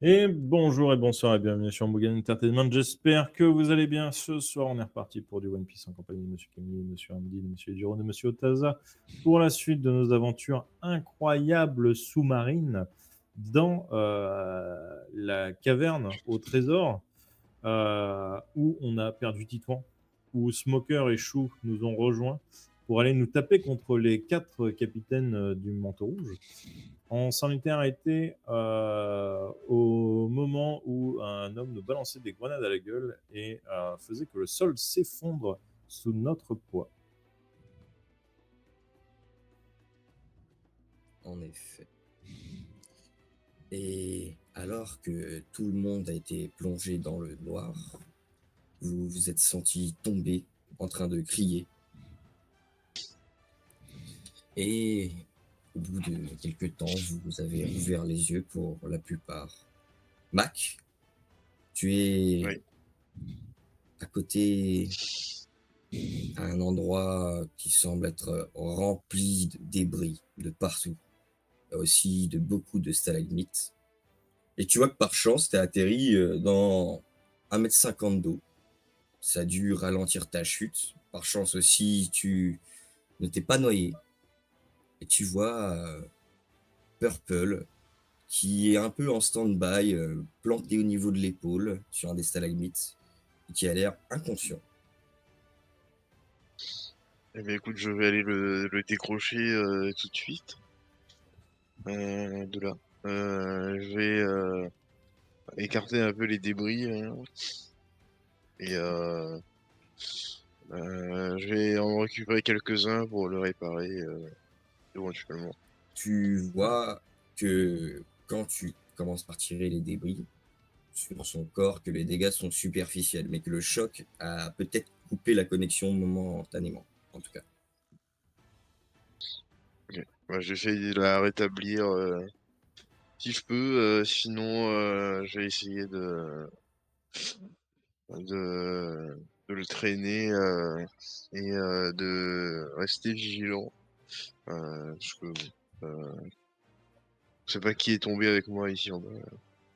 Et bonjour et bonsoir et bienvenue sur Mugen Entertainment. J'espère que vous allez bien. Ce soir, on est reparti pour du One Piece en compagnie de Monsieur Camille, Monsieur Andy, de Monsieur Jiro, de Monsieur Otaza pour la suite de nos aventures incroyables sous-marines dans la caverne au trésor où on a perdu Titouan, où Smoker et Chou nous ont rejoints pour aller nous taper contre les 4 capitaines du Manteau Rouge. On s'en était arrêté au moment où un homme nous balançait des grenades à la gueule et faisait que le sol s'effondre sous notre poids. En effet. Et alors que tout le monde a été plongé dans le noir, vous vous êtes senti tomber en train de crier. Et au bout de quelques temps, vous avez ouvert les yeux pour la plupart. Mac, tu es Oui. à côté à un endroit qui semble être rempli de débris de partout, aussi de beaucoup de stalagmites. Et tu vois que par chance, tu as atterri dans 1,50 m d'eau. Ça a dû ralentir ta chute. Par chance aussi, tu ne t'es pas noyé. Et tu vois Purple qui est un peu en stand-by, planté au niveau de l'épaule sur un des stalagmites, et qui a l'air inconscient. Eh bien, écoute, je vais aller le décrocher tout de suite. De là. Je vais écarter un peu les débris et je vais en récupérer quelques-uns pour le réparer éventuellement. Tu vois que quand tu commences par tirer les débris sur son corps, que les dégâts sont superficiels, mais que le choc a peut-être coupé la connexion momentanément, en tout cas. Ok. Bah, j'essaie de la rétablir si je peux. Sinon, je vais essayer de, de le traîner et de rester vigilant. Parce que je sais pas qui est tombé avec moi ici en bas.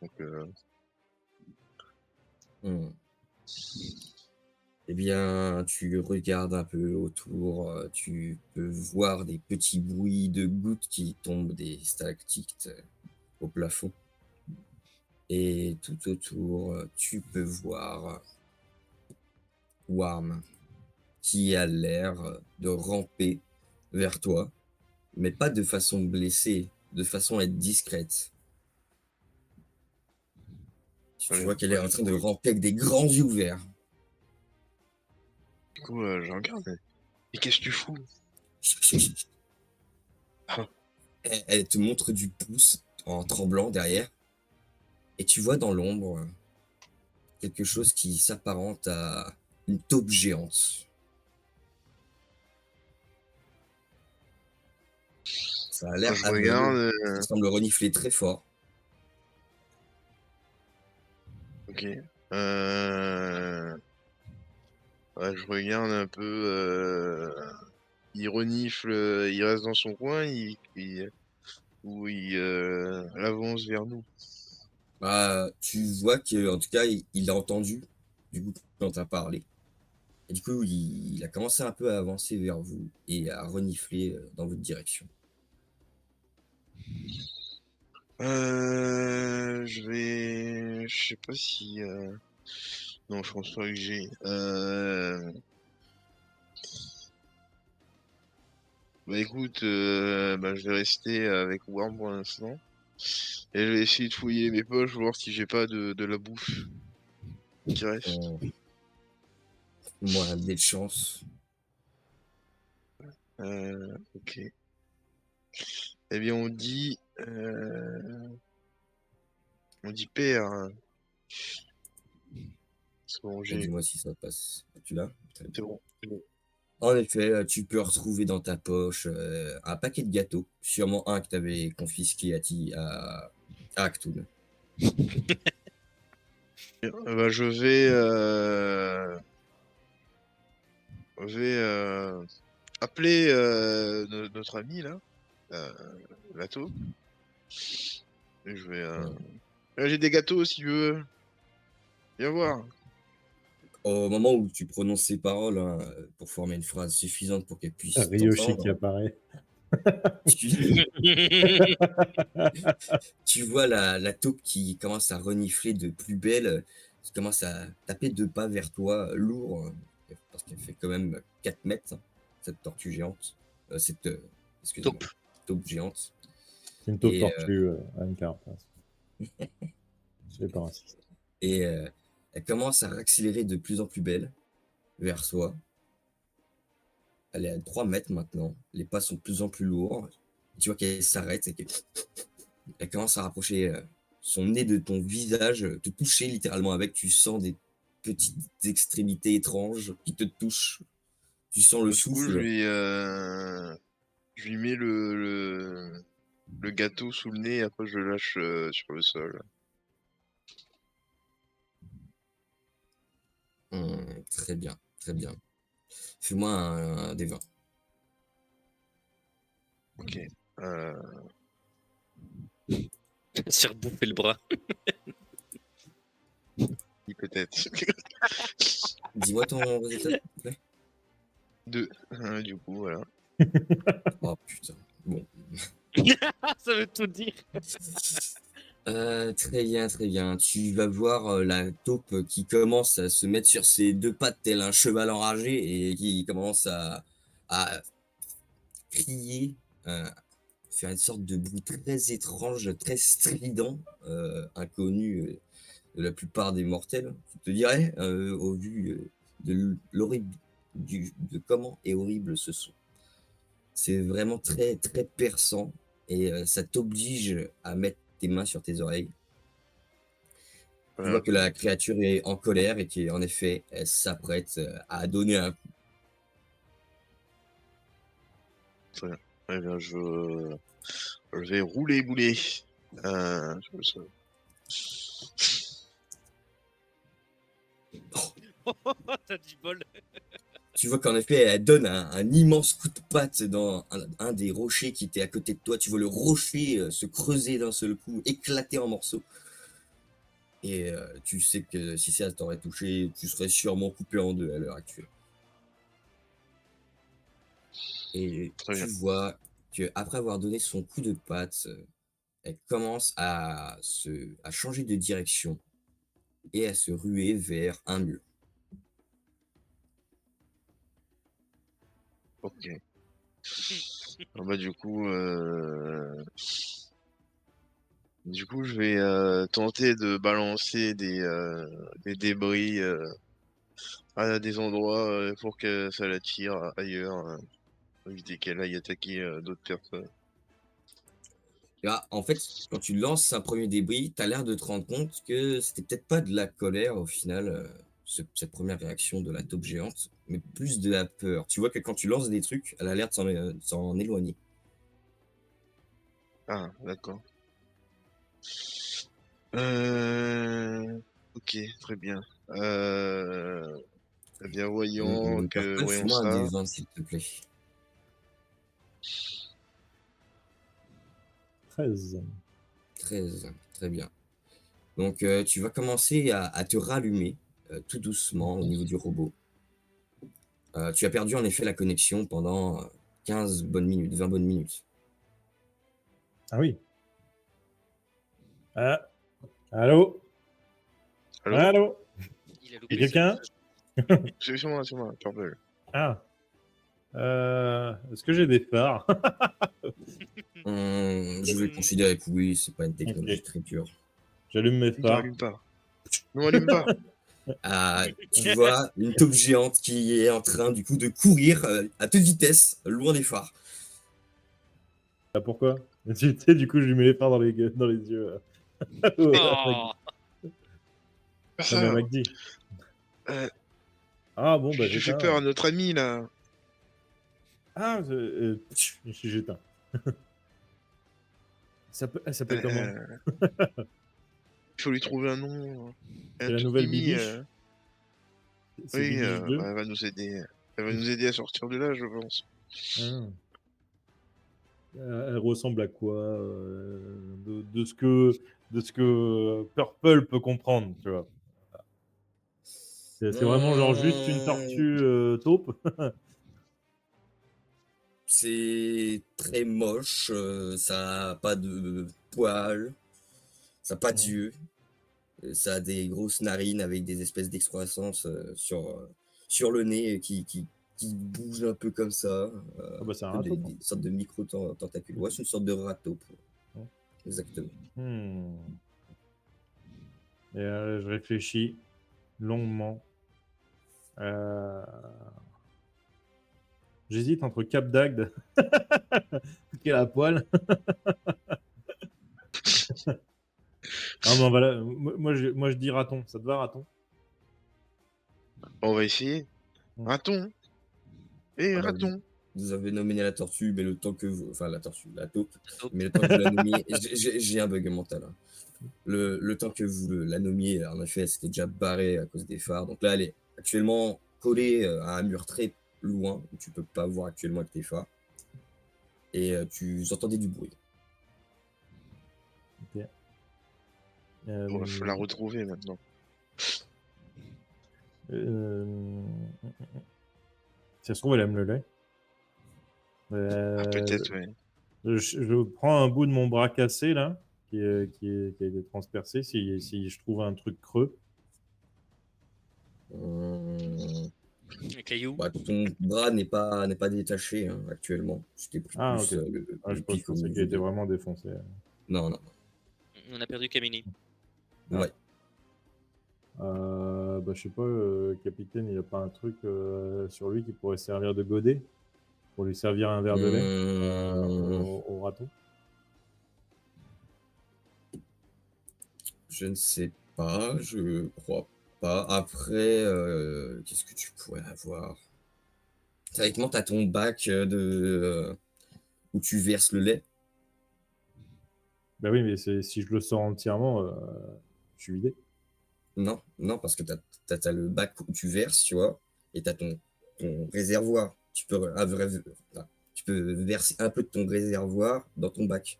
Donc, Hmm. Eh bien, tu regardes un peu autour, tu peux voir des petits bruits de gouttes qui tombent des stalactites au plafond. Et tout autour, tu peux voir Warm qui a l'air de ramper vers toi, mais pas de façon blessée, de façon à être discrète. Tu ouais, vois qu'elle est ouais, en train de ramper avec des grands yeux ouverts. du coup, je regarde. Et qu'est-ce que tu fous? Ah, Elle te montre du pouce en tremblant derrière, et tu vois dans l'ombre quelque chose qui s'apparente à une taupe géante. Ça a l'air je aveugle, regarde. ça semble renifler très fort. Ok. Ouais, je regarde un peu. Il renifle, il reste dans son coin, ou il avance vers nous. Bah, tu vois que, en tout cas, il a entendu, du coup, quand tu as parlé. Et du coup, il a commencé un peu à avancer vers vous et à renifler dans votre direction. Je sais pas si. Non, je pense pas que j'ai. Bah écoute, bah, je vais rester avec Worm pour l'instant. Et je vais essayer de fouiller mes poches, voir si j'ai pas de la bouffe qui reste. Euh, Moi, des chances. Ok. Eh bien, on dit père, hein. C'est bon, Dis-moi si ça passe. Tu l'as? Très bien. c'est bon, c'est bon. En effet, tu peux retrouver dans ta poche un paquet de gâteaux, sûrement un que tu avais confisqué à Actoon. Bah, je vais appeler notre ami là, euh, Lato, et je vais Hmm. J'ai des gâteaux si tu veux. Viens voir. Au moment où tu prononces ces paroles, hein, pour former une phrase suffisante pour qu'elle puisse Ryoshi qui t'entendre, apparaît. tu, tu vois la taupe qui commence à renifler de plus belle, qui commence à taper 2 pas vers toi, lourd, parce qu'elle fait quand même 4 mètres, hein, cette tortue géante, excusez-moi, Taupe. taupe géante. C'est une taupe Et, tortue à une carapace. C'est pas raciste. et elle commence à accélérer de plus en plus belle vers toi. Elle est à 3 mètres maintenant. Les pas sont de plus en plus lourds. Tu vois qu'elle s'arrête et qu'elle commence à rapprocher son nez de ton visage, te toucher littéralement avec. Tu sens des petites extrémités étranges qui te touchent. Tu sens le Du coup, souffle. je lui mets le gâteau sous le nez et après je le lâche sur le sol. Très bien, très bien. Fais-moi un des 20. Ok. Euh, Se rebouffer le bras. oui, peut-être. Dis-moi ton résultat, s'il te plaît. 2. Du coup, voilà. Oh putain. Bon. Ça veut tout dire. Très bien, très bien. Tu vas voir la taupe qui commence à se mettre sur ses 2 pattes tel un cheval enragé et qui commence à crier, faire une sorte de bruit très étrange, très strident, inconnu de la plupart des mortels. Je te dirais, au vu de l'horrible, de comment est horrible ce son. C'est vraiment très, très perçant et ça t'oblige à mettre tes mains sur tes oreilles. Tu vois Voilà. que la créature est en colère et qu'en effet, elle s'apprête à donner un coup. Très bien. Eh bien, je vais rouler bouler sur le sol. T'as du bol. Tu vois qu'en effet, elle donne un immense coup de patte dans un des rochers qui était à côté de toi. Tu vois le rocher se creuser d'un seul coup, éclater en morceaux. Et tu sais que si ça t'aurait touché, tu serais sûrement coupé en deux à l'heure actuelle. Et Très bien. tu vois qu'après avoir donné son coup de patte, elle commence à changer de direction et à se ruer vers un mur. Ok. Ah bah, du coup, je vais tenter de balancer des débris à des endroits pour que ça l'attire ailleurs, pour éviter qu'elle aille attaquer d'autres personnes. Et là, en fait, quand tu lances un premier débris, tu as l'air de te rendre compte que c'était peut-être pas de la colère au final, cette première réaction de la taupe géante, mais plus de la peur. Tu vois que quand tu lances des trucs, elle a l'air de s'en éloigner. Ah, d'accord. Ok, très bien. Eh bien, voyons Fais-moi un des ça. 20, s'il te plaît. 13. 13, très bien. Donc, tu vas commencer à te rallumer tout doucement au niveau du robot. Tu as perdu en effet la connexion pendant 15 bonnes minutes, 20 bonnes minutes. Ah oui. Ah. Allô. Allô? Allô. Il a Y a loupé quelqu'un? C'est moi, Purple. Ah. Est-ce que j'ai des phares? Je vais considérer que oui, c'est pas une technologie Ok. très dure. J'allume mes Non, phares. allume pas. Non, allume pas. Ah, tu vois une taupe géante qui est en train du coup de courir à toute vitesse, loin des phares. Ah, pourquoi? Tu sais, du coup, je lui mets les phares dans les yeux. Oh. Non, mais à Ça, McD. euh, Ah bon, bah tu fais peur j'éteins. à notre ami là. Ah, j'éteins. Elle s'appelle comment? Il faut lui trouver un nom. C'est Un la truc nouvelle Mimi. Bibiche? C'est Oui, Bibiche 2? bah, elle va nous aider. Elle va nous aider à sortir de là, je pense. Ah. Elle ressemble à quoi? De de ce que Purple peut comprendre, tu vois. C'est vraiment genre juste une tortue taupe. C'est très moche, ça a pas de poils, ça a pas Mhm. d'yeux, ça a des grosses narines avec des espèces d'excroissances sur le nez qui bougent un peu comme ça, Ah bah c'est un un peu rat taupe, hein. des sortes de micro-tentacules. Ouais, c'est une sorte de rat taupe, Ouais. exactement. Hmm. Et je réfléchis longuement. Euh, J'hésite entre Cap d'Agde, qui est la poêle. Non, mais on va moi, je dis raton. Ça te va, raton? On va essayer. Mm. Raton. Eh, Voilà, raton. vous avez nommé la tortue, mais le temps que vous... Enfin, la tortue, la taupe, Taupe. mais le temps que vous la nommiez... J'ai un bug mental, hein. Le temps que vous la nommiez, en effet, elle s'était déjà barrée à cause des phares. Donc là, elle est actuellement collée à un mur très loin, où tu peux pas voir actuellement avec tes phares. Et vous entendez du bruit. Ok. Il faut la retrouver maintenant. Si ça se trouve, elle aime le lait. Ah, peut-être, ouais. Je prends un bout de mon bras cassé, là, qui a été transpercé, si je trouve un truc creux. Hum, Un caillou. Bah, ton bras n'est pas détaché hein, actuellement. C'était pris Ah, ok. plus Ah, le je pic au pensais qu'il niveau était de... vraiment défoncé. Non, non. On a perdu Camini. Ah. Ouais. Bah, je sais pas, capitaine, il a pas un truc sur lui qui pourrait servir de godet pour lui servir un verre de lait au raton? Je ne sais pas, je crois pas. Après, qu'est-ce que tu pourrais avoir? Théoriquement, tu as ton bac où tu verses le lait. Bah oui, mais si je le sors entièrement, je suis vidé. Non, non, parce que tu as, le bac où tu verses, tu vois, et tu as ton réservoir. Tu peux verser un peu de ton réservoir dans ton bac.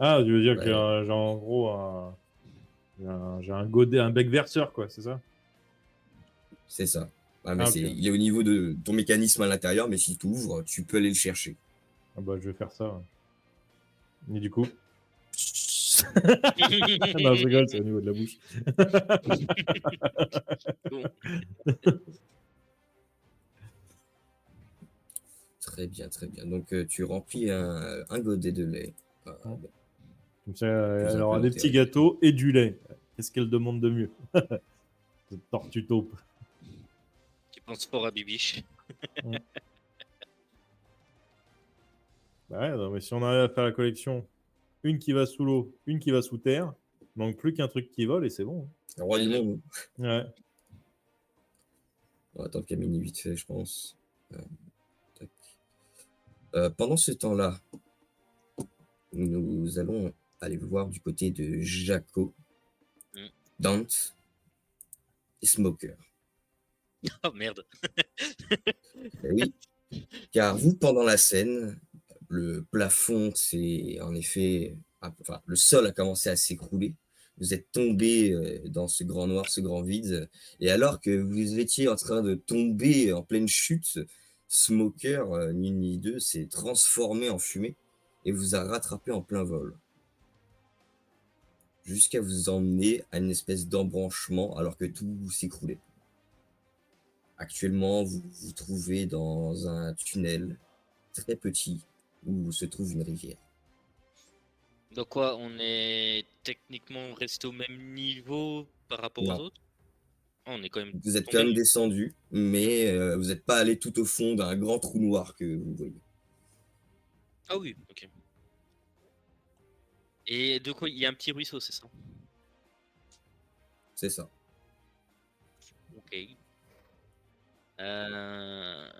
Ah, tu veux dire que Ouais, j'ai en gros j'ai un godet, un bec verseur, quoi, c'est ça? c'est ça. Ah, mais Ah, ok. il est au niveau de ton mécanisme à l'intérieur, mais si tu ouvres, tu peux aller le chercher. Ah bah, je vais faire ça. Ouais. Et du coup. Non, je rigole, c'est au niveau de la bouche. Bon. Très bien, très bien. Donc, tu remplis un godet de lait. Ah, Hum. bon, Comme ça, plus elle un peu aura dans des tes petits réserves. gâteaux et du lait. Qu'est-ce qu'elle demande de mieux? Cette tortue taupe. Tu penses fort à Bibiche. Bah ouais, non, mais si on arrive à faire la collection, une qui va sous l'eau, une qui va sous terre, il manque plus qu'un truc qui vole et c'est bon. Le roi du monde. Ouais. On va attendre Camille vite fait, je pense. Tac. Pendant ce temps-là, nous allons aller voir du côté de Jaco, Mm. Dante et Smoker. Oh merde. Eh oui, car vous, pendant la scène, le plafond, c'est en effet, enfin, le sol a commencé à s'écrouler. Vous êtes tombé dans ce grand noir, ce grand vide. Et alors que vous étiez en train de tomber en pleine chute, Smoker, ni une ni deux, s'est transformé en fumée et vous a rattrapé en plein vol, jusqu'à vous emmener à une espèce d'embranchement alors que tout s'écroulait. Actuellement, vous vous trouvez dans un tunnel très petit où se trouve une rivière. Donc quoi, on est techniquement resté au même niveau par rapport aux Non, autres? Ah, on est quand même vous êtes quand tombé. même descendu, mais vous n'êtes pas allé tout au fond d'un grand trou noir que vous voyez. Ah oui, ok. Et de quoi, il y a un petit ruisseau, c'est ça? C'est ça. Ok. Euh,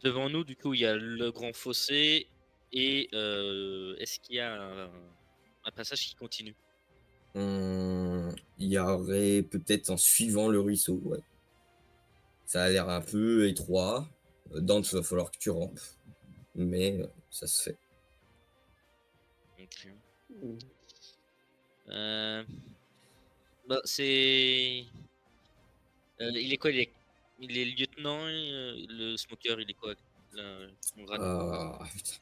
Devant nous, du coup, il y a le grand fossé et est-ce qu'il y a un passage qui continue? Il y aurait peut-être en suivant le ruisseau, ouais. Ça a l'air un peu étroit. Dante, il va falloir que tu rampes, mais ça se fait. Ok. Bah, c'est. Il est quoi? Il est lieutenant, le smoker, il est quoi? Son grade. Putain.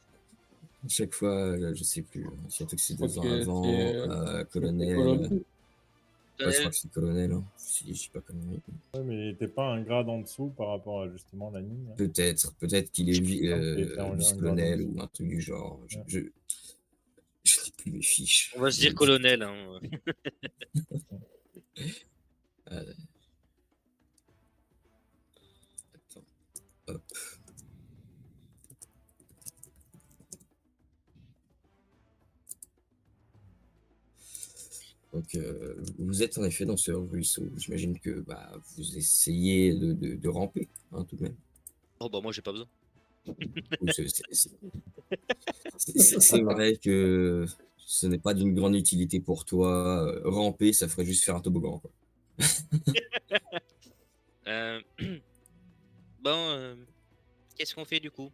À chaque fois, je sais plus. Surtout que c'est Je crois 2 ans que avant. c'est Colonel. colonel. Ouais, je crois Colonel, que c'est colonel. Hein. Si je dis pas conneries. Ouais, mais il n'était pas un grade en dessous par rapport à justement la ligne. Peut-être qu'il est Il me semble qu'il était un grade en vice-colonel dessous. ou un truc du genre. Ouais. Je sais plus les fiches. on va se dire colonel. Hein. Attends, hop. Donc, vous êtes en effet dans ce ruisseau. J'imagine que bah, vous essayez de ramper, hein, tout de même. Oh bah moi j'ai pas besoin. Oui, c'est vrai que ce n'est pas d'une grande utilité pour toi. Ramper, ça ferait juste faire un toboggan, quoi. Euh, Bon, qu'est-ce qu'on fait du coup?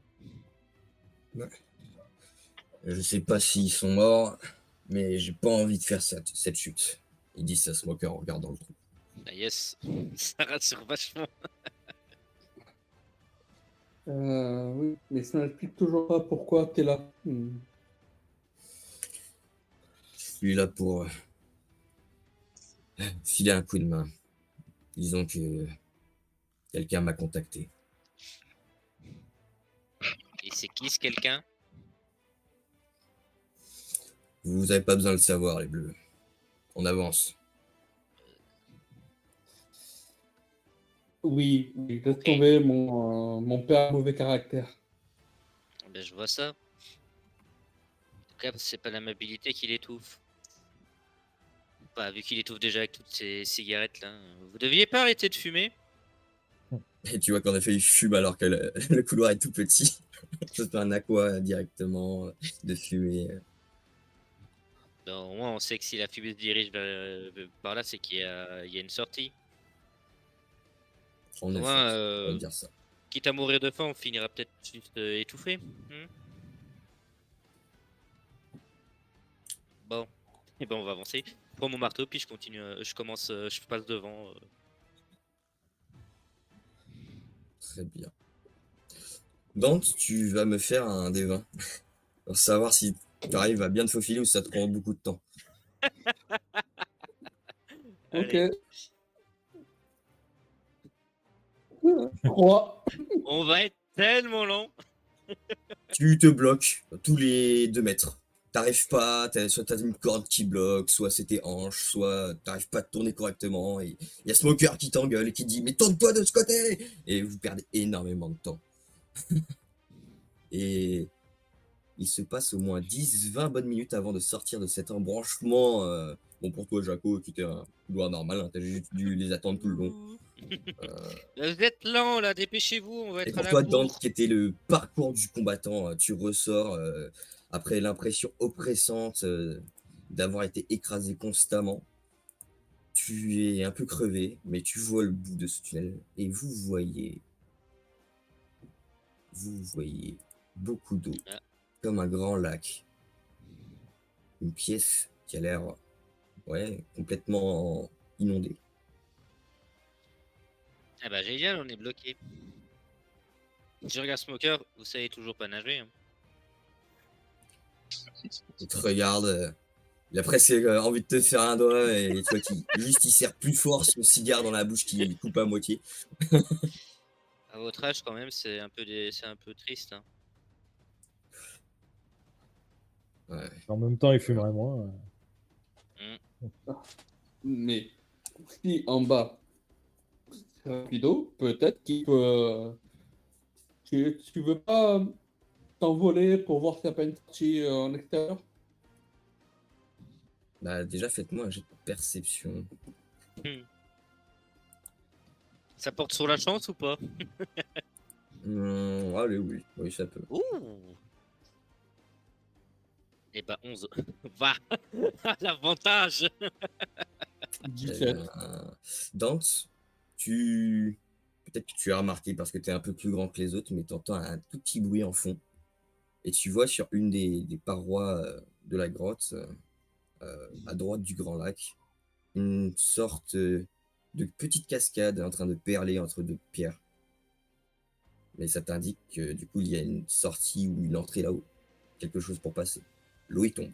Je sais pas s'ils sont morts, mais j'ai pas envie de faire cette chute. Il dit ça smoker en regardant le trou. Ah yes, ça rassure vachement. Oui, mais ça n'explique toujours pas pourquoi tu es là. Je suis là pour filer un coup de main. Disons que quelqu'un m'a contacté. Et c'est qui ce quelqu'un? Vous avez pas besoin de le savoir, les bleus. On avance. Oui, laisse Ok. tomber, mon père a mauvais caractère. Ben, je vois ça. En tout cas, c'est pas l'amabilité qui l'étouffe. Bah, vu qu'il étouffe déjà avec toutes ces cigarettes là. Vous deviez pas arrêter de fumer? Et tu vois qu'en effet, il fume alors que le couloir est tout petit. Ça fait un aqua directement de fumée. Ben, au moins, on sait que si la fumée se dirige par là, c'est qu'il y a une sortie. En Au effet, moins, on va dire ça. quitte à mourir de faim, on finira peut-être juste étouffé. Bon, et ben on va avancer. Je prends mon marteau, puis je continue. Je commence, je passe devant. Très bien. Dante, tu vas me faire un des 20 pour savoir si tu arrives à bien te faufiler ou si ça te prend beaucoup de temps. Ok. Allez, 3. on va être tellement long. Tu te bloques tous les 2 mètres. T'arrives pas, soit t'as une corde qui bloque, soit c'est tes hanches, soit t'arrives pas à te tourner correctement. Et il y a Smoker qui t'engueule et qui dit mais tourne-toi de ce côté. Et vous perdez énormément de temps. Et il se passe au moins 10-20 bonnes minutes avant de sortir de cet embranchement. Bon, pour toi, Jaco, qui était un couloir normal, hein, t'as juste dû les attendre tout le long. Vous êtes lent là, dépêchez-vous, on va Et être à pour la toi, Dante, bourre. qui était le parcours du combattant, tu ressors après l'impression oppressante d'avoir été écrasé constamment. Tu es un peu crevé, mais tu vois le bout de ce tunnel et vous voyez beaucoup d'eau, Ah. comme un grand lac. Une pièce qui a l'air complètement inondée. Ah bah génial, on est bloqué. Je regarde Smoker, vous savez toujours pas nager. Hein. Il te regarde, il a presque envie de te faire un doigt et tu vois qu'il juste il serre plus fort son cigare dans la bouche qui coupe à moitié. À votre âge quand même, c'est un peu triste. Hein. Ouais. En même temps, il fumerait moins. Mais si en bas, c'est rapido, peut-être qu'il peut. Tu veux pas t'envoler pour voir s'il n'y a pas une sortie en extérieur? Bah déjà faites-moi un jet de perception. Ça porte sur la chance ou pas? Allez, oui, ça peut. Ouh. Eh bah 11. Va. L'avantage. Très 17. bien. Dante, peut-être que tu as remarqué parce que tu es un peu plus grand que les autres, mais tu entends un tout petit bruit en fond. Et tu vois sur une des parois de la grotte, à droite du grand lac, une sorte de petite cascade en train de perler entre deux pierres. Mais ça t'indique que du coup, il y a une sortie ou une entrée là-haut. Quelque chose pour passer. L'eau y tombe.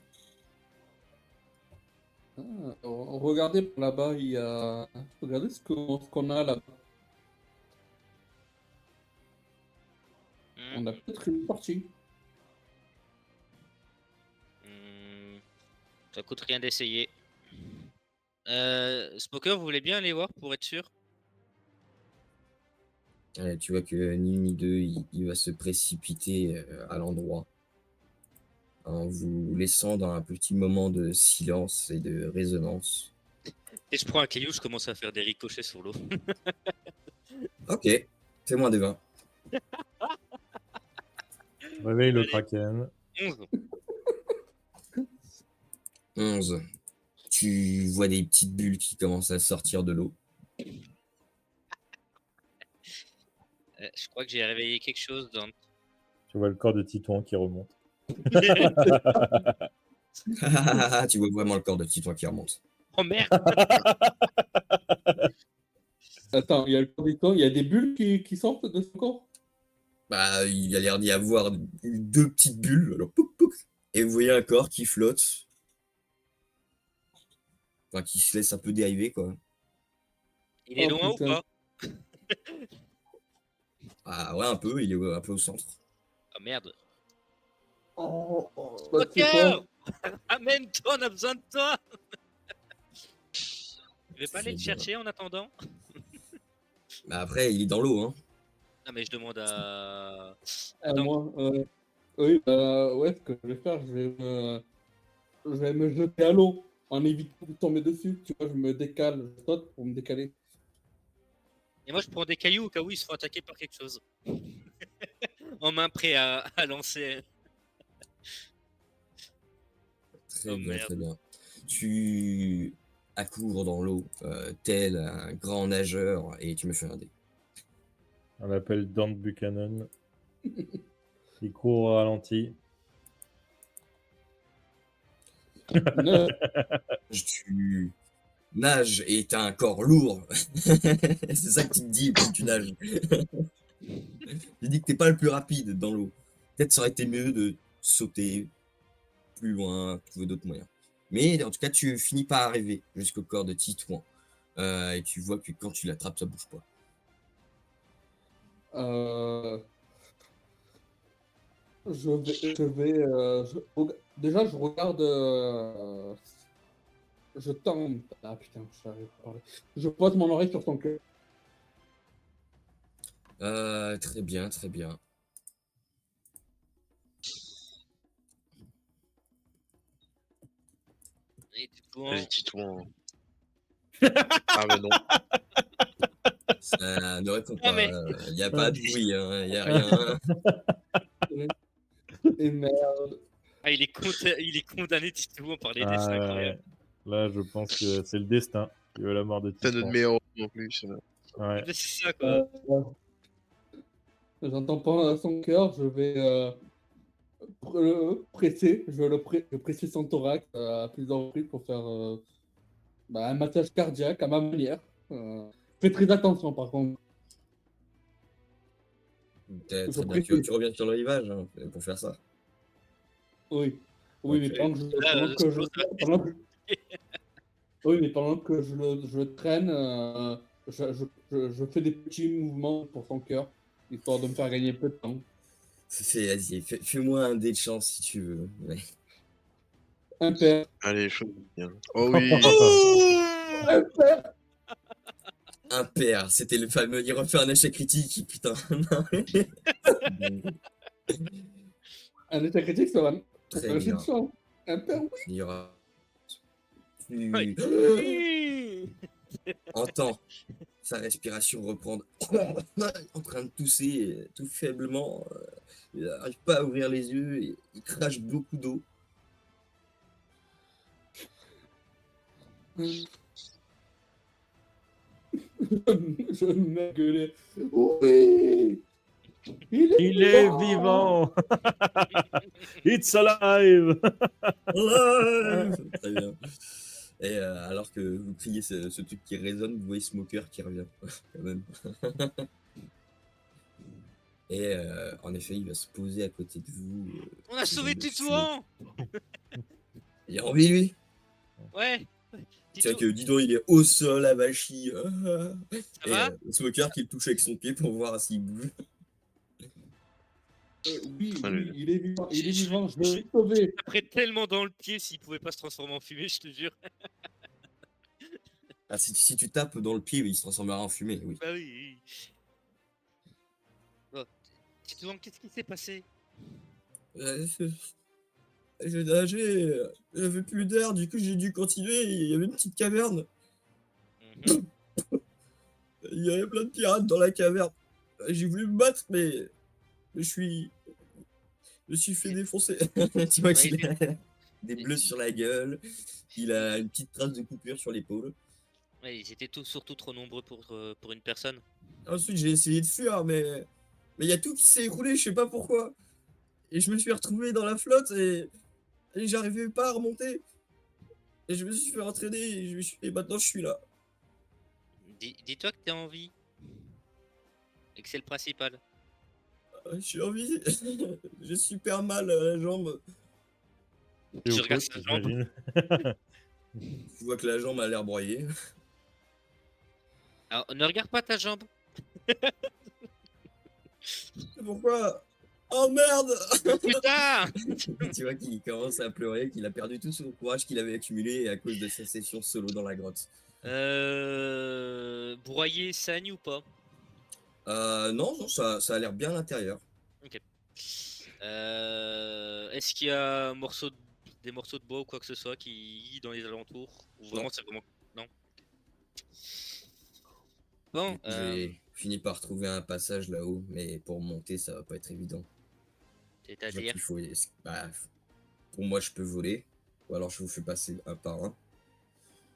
Regardez par là-bas, il y a. Regardez ce qu'on a là-bas. On a peut-être une partie. Ça coûte rien d'essayer. Smoker, vous voulez bien aller voir pour être sûr? Tu vois que ni une ni deux, il va se précipiter à l'endroit en vous laissant dans un petit moment de silence et de résonance. Et je prends un caillou, je commence à faire des ricochets sur l'eau. Ok, fais-moi des 20. Réveille le Allez. kraken. 11. 11. Tu vois des petites bulles qui commencent à sortir de l'eau. Je crois que j'ai réveillé quelque chose dans. Tu vois le corps de Titouan qui remonte. Tu vois vraiment le corps de Titouan qui remonte. Oh merde! Attends, il y a le corps, il y a des bulles qui sortent de ce corps? Bah, il a l'air d'y avoir deux petites bulles. Alors, pouc, pouc, et vous voyez un corps qui flotte. Enfin, qui se laisse un peu dériver, quoi. Il est Oh, loin ou putain. pas? Ah ouais, un peu, il est un peu au centre. Oh merde! Bah, tu sais quoi? Amène-toi, on a besoin de toi! Je vais pas aller Très te bien. chercher en attendant? Bah après, il est dans l'eau, hein. Non, mais je demande à. À Attends, moi, oui, ouais, ce que je vais faire, je vais me jeter à l'eau en évitant de tomber dessus. Tu vois, je me décale, je saute pour me décaler. et moi je prends des cailloux au cas où ils se font attaquer par quelque chose. En main prêt à lancer. Très Oh bien, merde. très bien. Tu accours dans l'eau, tel un grand nageur, et tu me fais un dé. On l'appelle Dante Buchanan. Il court au ralenti. Ne- Tu nages et t'as un corps lourd. C'est ça que tu te dis quand tu nages. Tu dis que t'es pas le plus rapide dans l'eau. Peut-être ça aurait été mieux de sauter plus loin, trouver d'autres moyens. Mais en tout cas, tu finis par arriver jusqu'au corps de Titouan. Et tu vois que quand tu l'attrapes, ça bouge pas. euh, déjà, je regarde, je tente. Ah putain, j'arrive pas à parler. Je pose mon oreille sur son cœur. Très bien, très bien. Et du coup, Vas-y, Titouan. Ah bah non. Ça ne répond Ah, pas. mais- Il n'y a pas de bruit, il n'y a rien. Et merde. Ah, il est condamné Titouan par les dés, c'est Ah, incroyable. là, je pense que c'est le destin qui veut la mort de T'as notre Titouan. meilleur homme en plus. Ouais. C'est ça quoi. J'entends pas son cœur, je vais le presser, je vais presser son thorax à plusieurs reprises pour faire un massage cardiaque à ma manière. Fais très attention par contre. Très Je bien, précise. tu reviens sur le rivage hein, pour faire ça. Oui, oui, mais Ok. pendant que je, pendant que- oui, mais pendant que je le traîne, je fais des petits mouvements pour son cœur, histoire de me faire gagner un peu de temps. Vas-y, fais-moi un dé de chance si tu veux. Ouais. Impair. Allez, chaud. Bien. Oh oui. Impair. Impair, c'était le fameux. Il refait un échec critique, putain. Un état critique, ça va. Très Un jet de bien. chance. Impair, oui. Il y aura. Ouais. Tu entends sa respiration reprendre. En train de tousser tout faiblement. Il n'arrive pas à ouvrir les yeux et il crache beaucoup d'eau. Je me mets à gueuler. Oui. Il est vivant. It's alive. Live. Très bien. Et alors que vous criez ce truc qui résonne, vous voyez Smoker qui revient, quand même. Et en effet, il va se poser à côté de vous. On a sauvé Titouan. Il a envie, lui. Ouais. C'est vrai que Didon, il est au sol, avachi. Ça Et va Smoker qui le touche avec son pied pour voir s'il bouge. Oui, Salut. il est vivant, il est Je- vivant, je je- vais le sauver. Après tellement dans le pied s'il pouvait pas se transformer en fumée, je te jure. Ah, si tu tapes dans le pied, il se transformera en fumée, oui. Bah oui. Bon. Titouan, qu'est-ce qui s'est passé? J'ai nagé, j'avais plus d'air, du coup j'ai dû continuer, il y avait une petite caverne, Mhm. il y avait plein de pirates dans la caverne. J'ai voulu me battre, mais je me suis fait défoncer. Tu vois qu'il a des bleus sur la gueule, il a une petite trace de coupure sur l'épaule. Ouais, ils étaient tous surtout trop nombreux pour une personne. Ensuite j'ai essayé de fuir, mais il y a tout qui s'est écroulé, je sais pas pourquoi. Et je me suis retrouvé dans la flotte et j'arrivais pas à remonter. Et je me suis fait entraîner et maintenant je suis là. Dis-toi que t'es en vie. Et que c'est le principal. Je suis en vie. J'ai super mal à la jambe. Et Je au regarde coach, sa jambe. j'imagine. Je vois que la jambe a l'air broyée. Alors, ne regarde pas ta jambe. Pourquoi? Oh merde! Putain. Tu vois qu'il commence à pleurer, qu'il a perdu tout son courage qu'il avait accumulé à cause de sa session solo dans la grotte. Broyer, saigne ou pas? Non, ça a l'air bien à l'intérieur. Est-ce qu'il y a des morceaux de bois ou quoi que ce soit qui dans les alentours? Ou vraiment Non. c'est vraiment. Non. Bon, J'ai fini par trouver un passage là-haut, mais pour monter, ça va pas être évident. Je vois c'est-à-dire. qu'il faut. Bah, pour moi, je peux voler, ou alors je vous fais passer un par un.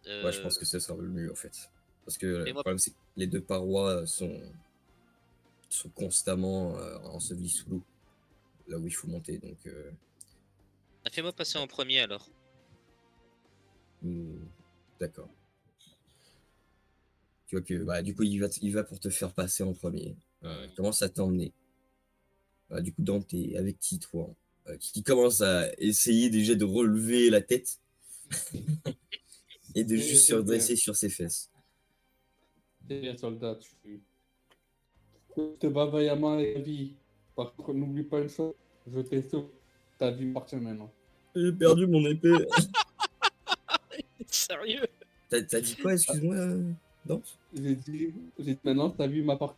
Ouais, je pense que ce sera le mieux en fait. Parce que le Fais-moi- problème, c'est que les deux parois sont constamment ensevelies sous l'eau, là où il faut monter. Donc, Fais-moi passer en premier alors. d'accord. Tu vois que bah, du coup, il va pour te faire passer en premier. Il commence à t'emmener. Bah, du coup, Dante est avec Titouan, qui commence à essayer déjà de relever la tête et de juste se redresser sur ses fesses. C'est bien, soldat, tu te bats vaillamment avec la vie. Par contre, n'oublie pas une chose, je t'ai sauvé. Ta vie appartient maintenant. J'ai perdu mon épée. Sérieux? T'as dit quoi, excuse-moi, Dante? J'ai dit maintenant, ta vie m'appartient.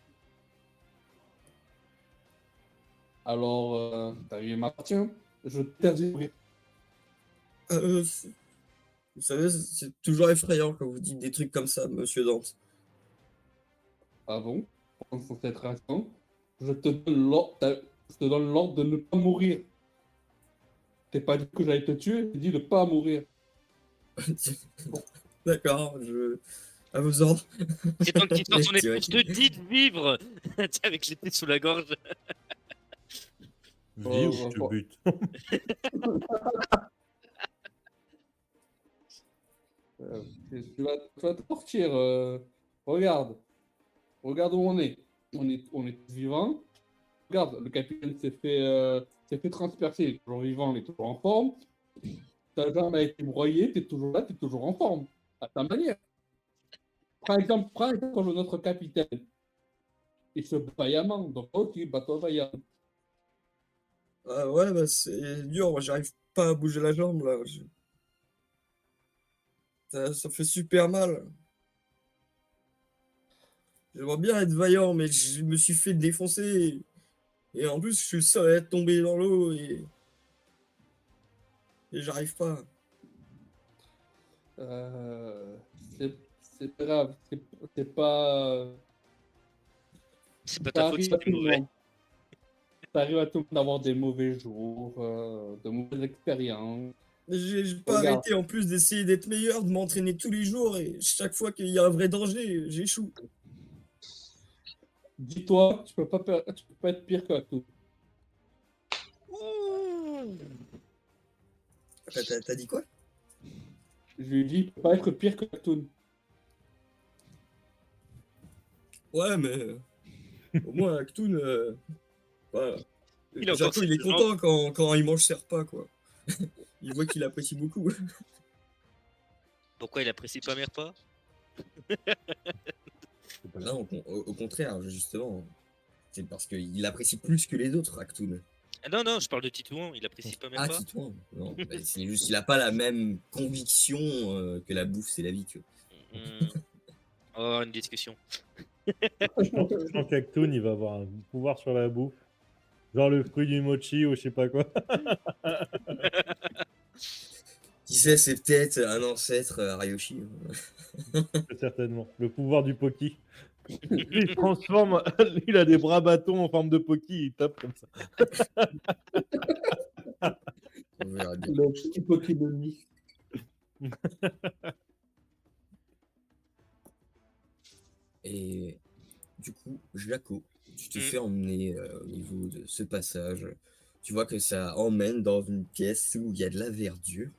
Alors, ta vie m'appartient. Je t'interdis de mourir. Vous savez, c'est toujours effrayant quand vous dites des trucs comme ça, monsieur Dante. Ah bon? Pour cette raison, je te donne l'ordre de ne pas mourir. T'es pas dit que j'allais te tuer, j'ai dit de pas mourir. D'accord, à vos ordres. C'est tant qu'il sort son Tu vois épée, je te dis de vivre. Avec l'épée sous la gorge. Vie ou je te bute. Tu vas te partir. Regarde. Regarde où on est. On est vivant. Regarde, le capitaine s'est fait transpercer. Il est toujours vivant, il est toujours en forme. Ta jambe a été broyée, tu es toujours là, tu es toujours en forme. À ta manière. Prends exemple notre capitaine. Il se bat vaillamment. Donc, ok, bat-toi vaillamment. Ah ouais, bah c'est dur, moi j'arrive pas à bouger la jambe là. Ça fait super mal. J'aimerais bien être vaillant, mais je me suis fait défoncer. Et en plus, je suis le seul à être tombé dans l'eau et j'arrive pas. C'est pas grave. C'est pas. C'est pas ta faute si t'es mauvais. Ça arrive à tout le monde d'avoir des mauvais jours, de mauvaises expériences. J'ai pas arrêté en plus d'essayer d'être meilleur, de m'entraîner tous les jours et chaque fois qu'il y a un vrai danger, j'échoue. Dis-toi, tu peux pas être pire que Acto. Ouh. T'as dit quoi? Je lui ai dit, tu peux pas être pire que Acto. Ouais, mais au moins, Actun, voilà. Il a encore Jaco, il est cette jambe. content quand il mange ses repas, quoi. Il voit qu'il apprécie beaucoup. Pourquoi il apprécie pas mes repas? C'est pas grave. Non, au contraire, justement. C'est parce qu'il apprécie plus que les autres, Actun. Ah non, non, je parle de Titouan, il apprécie pas mes Ah, repas. Titouan. Non, bah, c'est juste qu'il a pas la même conviction que la bouffe, c'est la vie, tu vois. Hmm. On va avoir une discussion. Je pense qu'Actoon, il va avoir un pouvoir sur la bouffe. Genre le fruit du mochi ou je sais pas quoi. Qui sait, c'est peut-être un ancêtre à Ryoshi. Certainement. Le pouvoir du Poki. Il se transforme, il a des bras bâtons en forme de Poki, il tape comme ça. On verra bien. Le petit Pokémon. Et du coup, Jaco, tu te Mm. fais emmener au niveau de ce passage. Tu vois que ça emmène dans une pièce où il y a de la verdure.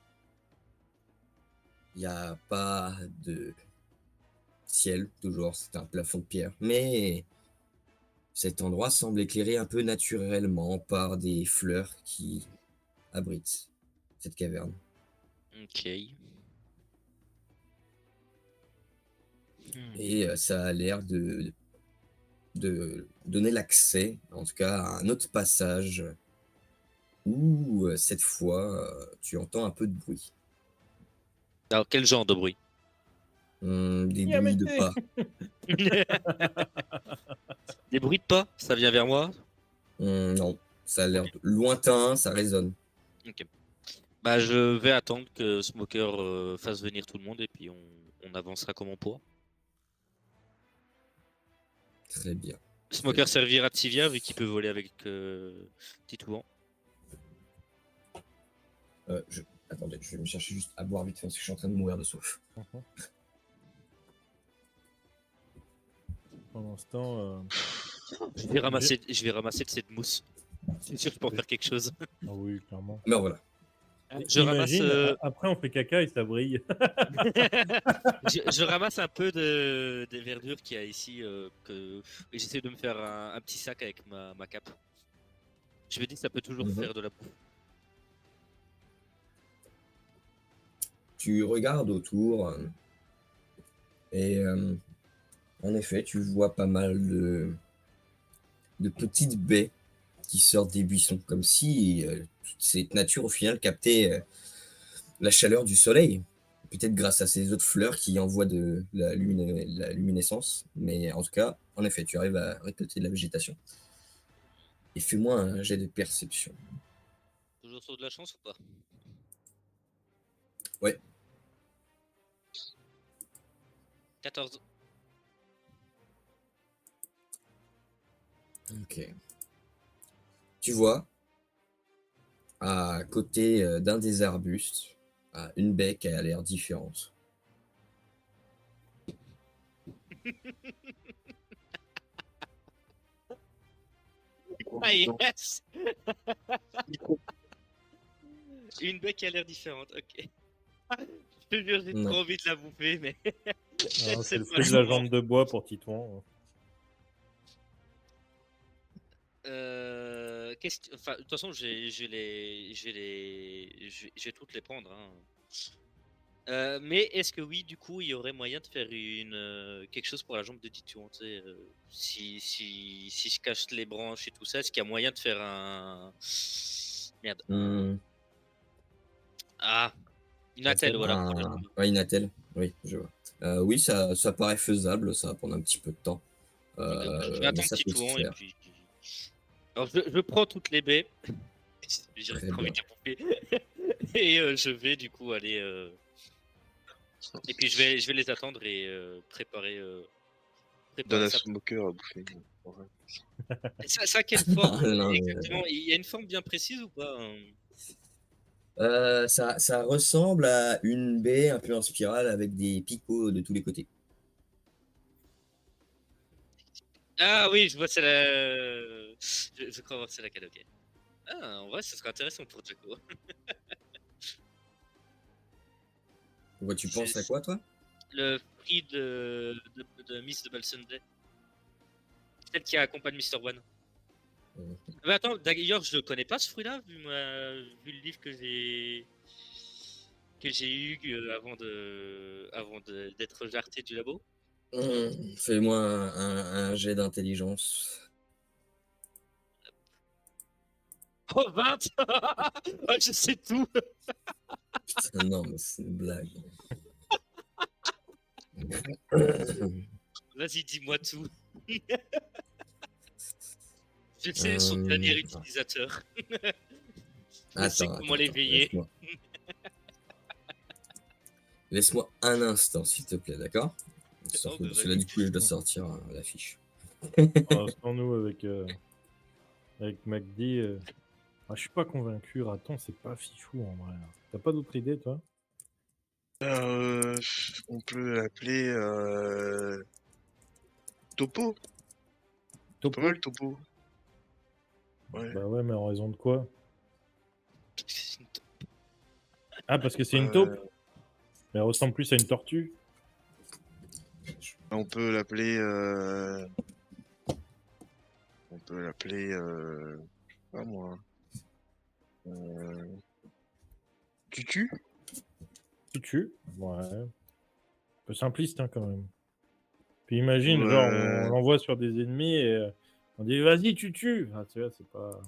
Il n'y a pas de ciel, toujours, c'est un plafond de pierre. Mais cet endroit semble éclairé un peu naturellement par des fleurs qui abritent cette caverne. Ok. Et ça a l'air de donner l'accès, en tout cas, à un autre passage où, cette fois, tu entends un peu de bruit. Alors, quel genre de bruit? Des Yamete. bruits de pas. Des bruits de pas? Ça vient vers moi? Non, ça a l'air lointain, ça résonne. Ok. Bah, je vais attendre que Smoker fasse venir tout le monde et puis on avancera comme on pourra. Très bien. Smoker servira de Sivia vu qu'il peut voler avec Titouan. Attendez, je vais me chercher juste à boire vite fait parce que je suis en train de mourir de soif. Pendant ce temps, Je vais ramasser de cette mousse. C'est sûr que je peux en faire quelque chose. ah oui, clairement. Mais voilà. Je ramasse, Imagine, après on fait caca et ça brille. je ramasse un peu des verdures qu'il y a ici. Et j'essaie de me faire un petit sac avec ma cape. Je me dis que ça peut toujours Mhm. faire de la bouffe. Tu regardes autour et en effet, tu vois pas mal de petites baies qui sortent des buissons, comme si toute cette nature au final captait la chaleur du soleil, peut-être grâce à ces autres fleurs qui envoient de la luminescence, mais en tout cas, en effet, tu arrives à récolter de la végétation. Et fais-moi un jet de perception. Toujours sur de la chance ou pas? Ouais. 14. Ok. Tu vois, à côté d'un des arbustes, une baie qui a l'air différente. Ah yes! Une baie qui a l'air différente, ok. Je te jure, j'ai Ouais. trop envie de la bouffer, mais. Alors, c'est le pas fruit le de la moment. jambe de bois pour Titouan. Enfin, de toute façon, je vais toutes les prendre. Hein. Mais est-ce que oui, du coup, il y aurait moyen de faire quelque chose pour la jambe de Titouan, tu sais, si je cache les branches et tout ça, est-ce qu'il y a moyen de faire un. Merde. Ah, une attelle, voilà. pour la jambe. Ouais, une attelle, oui, je vois. Oui, ça paraît faisable, ça va prendre un petit peu de temps. Donc, je vais Mais attendre ça peut se Titouan et faire. puis. Alors, je prends toutes les baies. J'ai Très trop envie bien. de les bouffer. Et je vais du coup aller. Et puis je vais les attendre et préparer Donne à ça. Smoker à bouffer. Ouais. Ça a quelle forme Non, mais, exactement? Il y a une forme bien précise ou pas? ça ressemble à une baie un peu en spirale avec des picots de tous les côtés. Ah oui, je vois c'est la. Je crois voir c'est laquelle, ok. Ah, en vrai, ce serait intéressant pour Jaco. Pourquoi tu penses à C'est quoi, toi? le prix de Miss Double Sunday. Celle qui accompagne Mr. One. Euh, Mais attends, d'ailleurs, je connais pas ce fruit-là, vu le livre que j'ai eu d'être jarté du labo. Fais-moi un jet d'intelligence. Oh, 20. Oh, je sais tout. Putain, non, mais c'est une blague. Vas-y, dis-moi tout. Je sais son dernier utilisateur. Je sais Attends, comment l'éveiller. Laisse-moi un instant, s'il te plaît, d'accord? Oh, bah, Parce que là, du coup, je dois sortir la fiche. Pour l'instant, nous, avec MacD, je suis pas convaincu. Raton, c'est pas fifou en vrai. T'as pas d'autre idée, toi? On peut l'appeler Topo. C'est pas Topo? mal Topo. Ouais. Bah ouais, mais en raison de quoi? C'est une Ah, parce que c'est une taupe? Euh, Mais elle ressemble plus à une tortue? on peut l'appeler. On peut l'appeler. Je sais pas moi. Tutu. Tutu? Ouais. Un peu simpliste, hein, quand même. Puis imagine, genre, on Ouais. l'envoie sur des ennemis et on dit vas-y, tu tues. Ah, tu vois, c'est pas.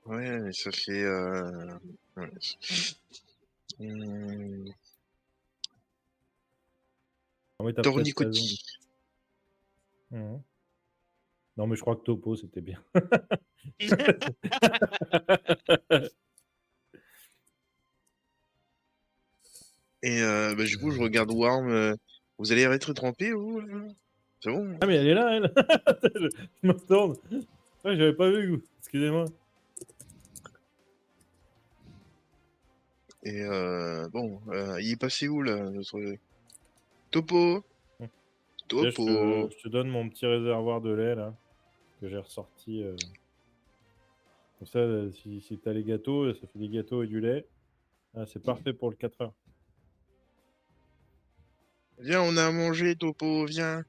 Ouais, mais ça fait. Ouais. Non, mais t'as peut-être raison. Tornicotti. Mhm. Non, mais je crois que Topo, c'était bien. Et bah, du coup, je regarde Worm. Vous allez être trempé, vous là c'est bon? Ah, mais elle est là, elle. Je me retourne. Ouais, j'avais pas vu. Excusez-moi. Et bon, il est passé où là, notre Topo? Là, Topo. je te donne mon petit réservoir de lait, là, que j'ai ressorti. Comme ça, si t'as les gâteaux, ça fait des gâteaux et du lait. Ah, c'est parfait pour le 4 heures. Viens, on a à manger, Topo, viens.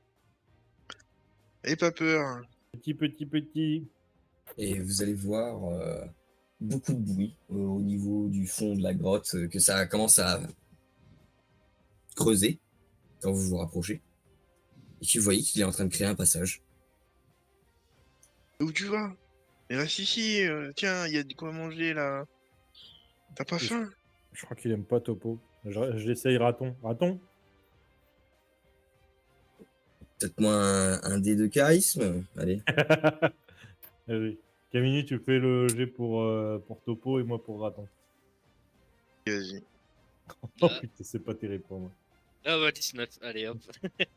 Aie pas peur. Petit. Et vous allez voir beaucoup de bruit au niveau du fond de la grotte, que ça commence à creuser quand vous vous rapprochez. Et tu voyez qu'il est en train de créer un passage. Où tu vas? Mais reste ici, tiens, il y a de quoi manger là. T'as pas Je, faim? je crois qu'il aime pas Topo. Je l'essaye raton. Raton? Faites-moi un dé de charisme. Allez. Allez. Camille, tu fais le jet pour Topo et moi pour raton. Vas-y. Oh Ah. putain, c'est pas terrible pour moi. Ah bah 19, allez hop.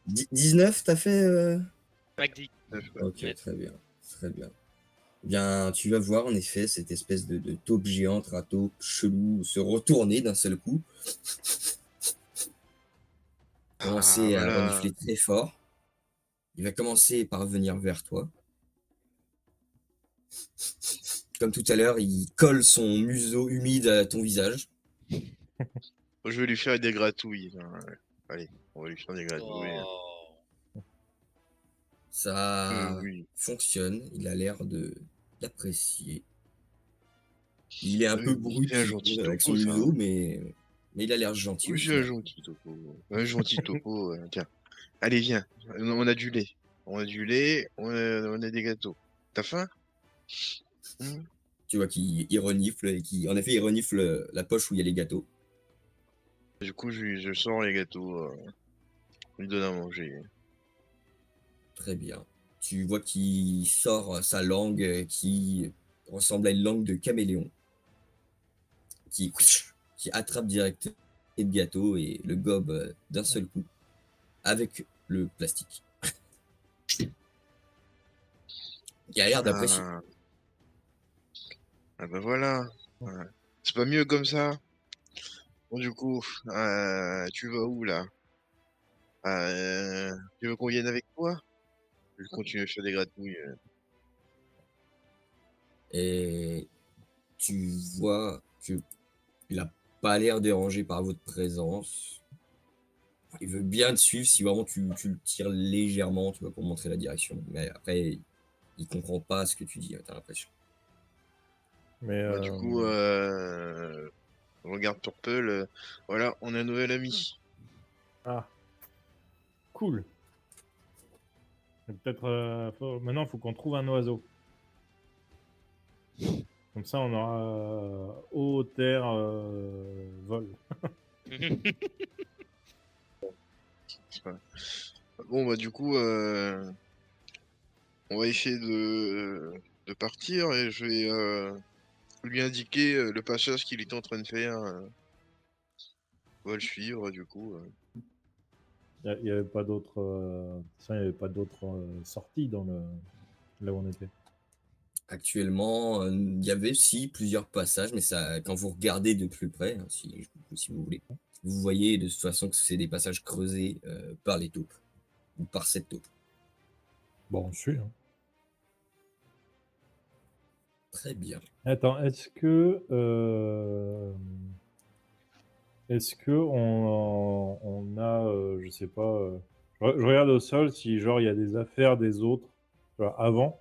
19, t'as fait MacD. Ok, Ouais. très bien. Très bien. Bien, tu vas voir en effet cette espèce de taupe géante, râteau, chelou, se retourner d'un seul coup, Ah, commencer à voilà. renifler très fort. Il va commencer par venir vers toi. Comme tout à l'heure, il colle son museau humide à ton visage. Je vais lui faire des gratouilles. Hein, ouais. Allez, on va lui faire des gratouilles. Oh. Ça Oui. fonctionne, il a l'air d'apprécier. Il est un peu Oui, c'est un brutier gentil avec son topo, ça. museau, mais il a l'air gentil au Oui, c'est un final. gentil topo. Un gentil topo. Tiens. Allez, viens. On a du lait. On a du lait, on a des gâteaux. T'as faim? Tu vois qu'il renifle, et en effet, il renifle la poche où il y a les gâteaux. Du coup, je sors les gâteaux. Je lui donne à manger. Très bien. Tu vois qu'il sort sa langue qui ressemble à une langue de caméléon, qui, qui attrape directement le gâteau et le gobe d'un seul coup avec le plastique. Il a l'air d'apprécier. Ah, ah bah voilà. Ouais. C'est pas mieux comme ça. Bon, du coup, tu vas où là? Tu veux qu'on vienne avec toi? Je continue à faire des gratouilles. Et tu vois que il a pas l'air dérangé par votre présence. Il veut bien te suivre si vraiment tu le tires légèrement, tu vois, pour montrer la direction. Mais après, il comprend pas ce que tu dis, t'as l'impression. Mais Bah, du coup, on regarde Purple. Voilà, on a un nouvel ami. ah, cool. Et peut-être maintenant, il faut qu'on trouve un oiseau. Comme ça, on aura eau, terre, vol. Bon, bah, du coup, on va essayer de partir et je vais lui indiquer le passage qu'il était en train de faire. On va le suivre, du coup. Il n'y avait pas d'autres il y avait pas d'autres sorties dans là où on était. Actuellement, il y avait aussi plusieurs passages, mais ça, quand vous regardez de plus près, hein, si vous voulez, vous voyez de toute façon que c'est des passages creusés par les taupes, ou par cette taupe. Bon, on suit. Hein. Très bien. Attends, est-ce que on a, je sais pas, je regarde au sol si genre il y a des affaires des autres, tu vois, avant,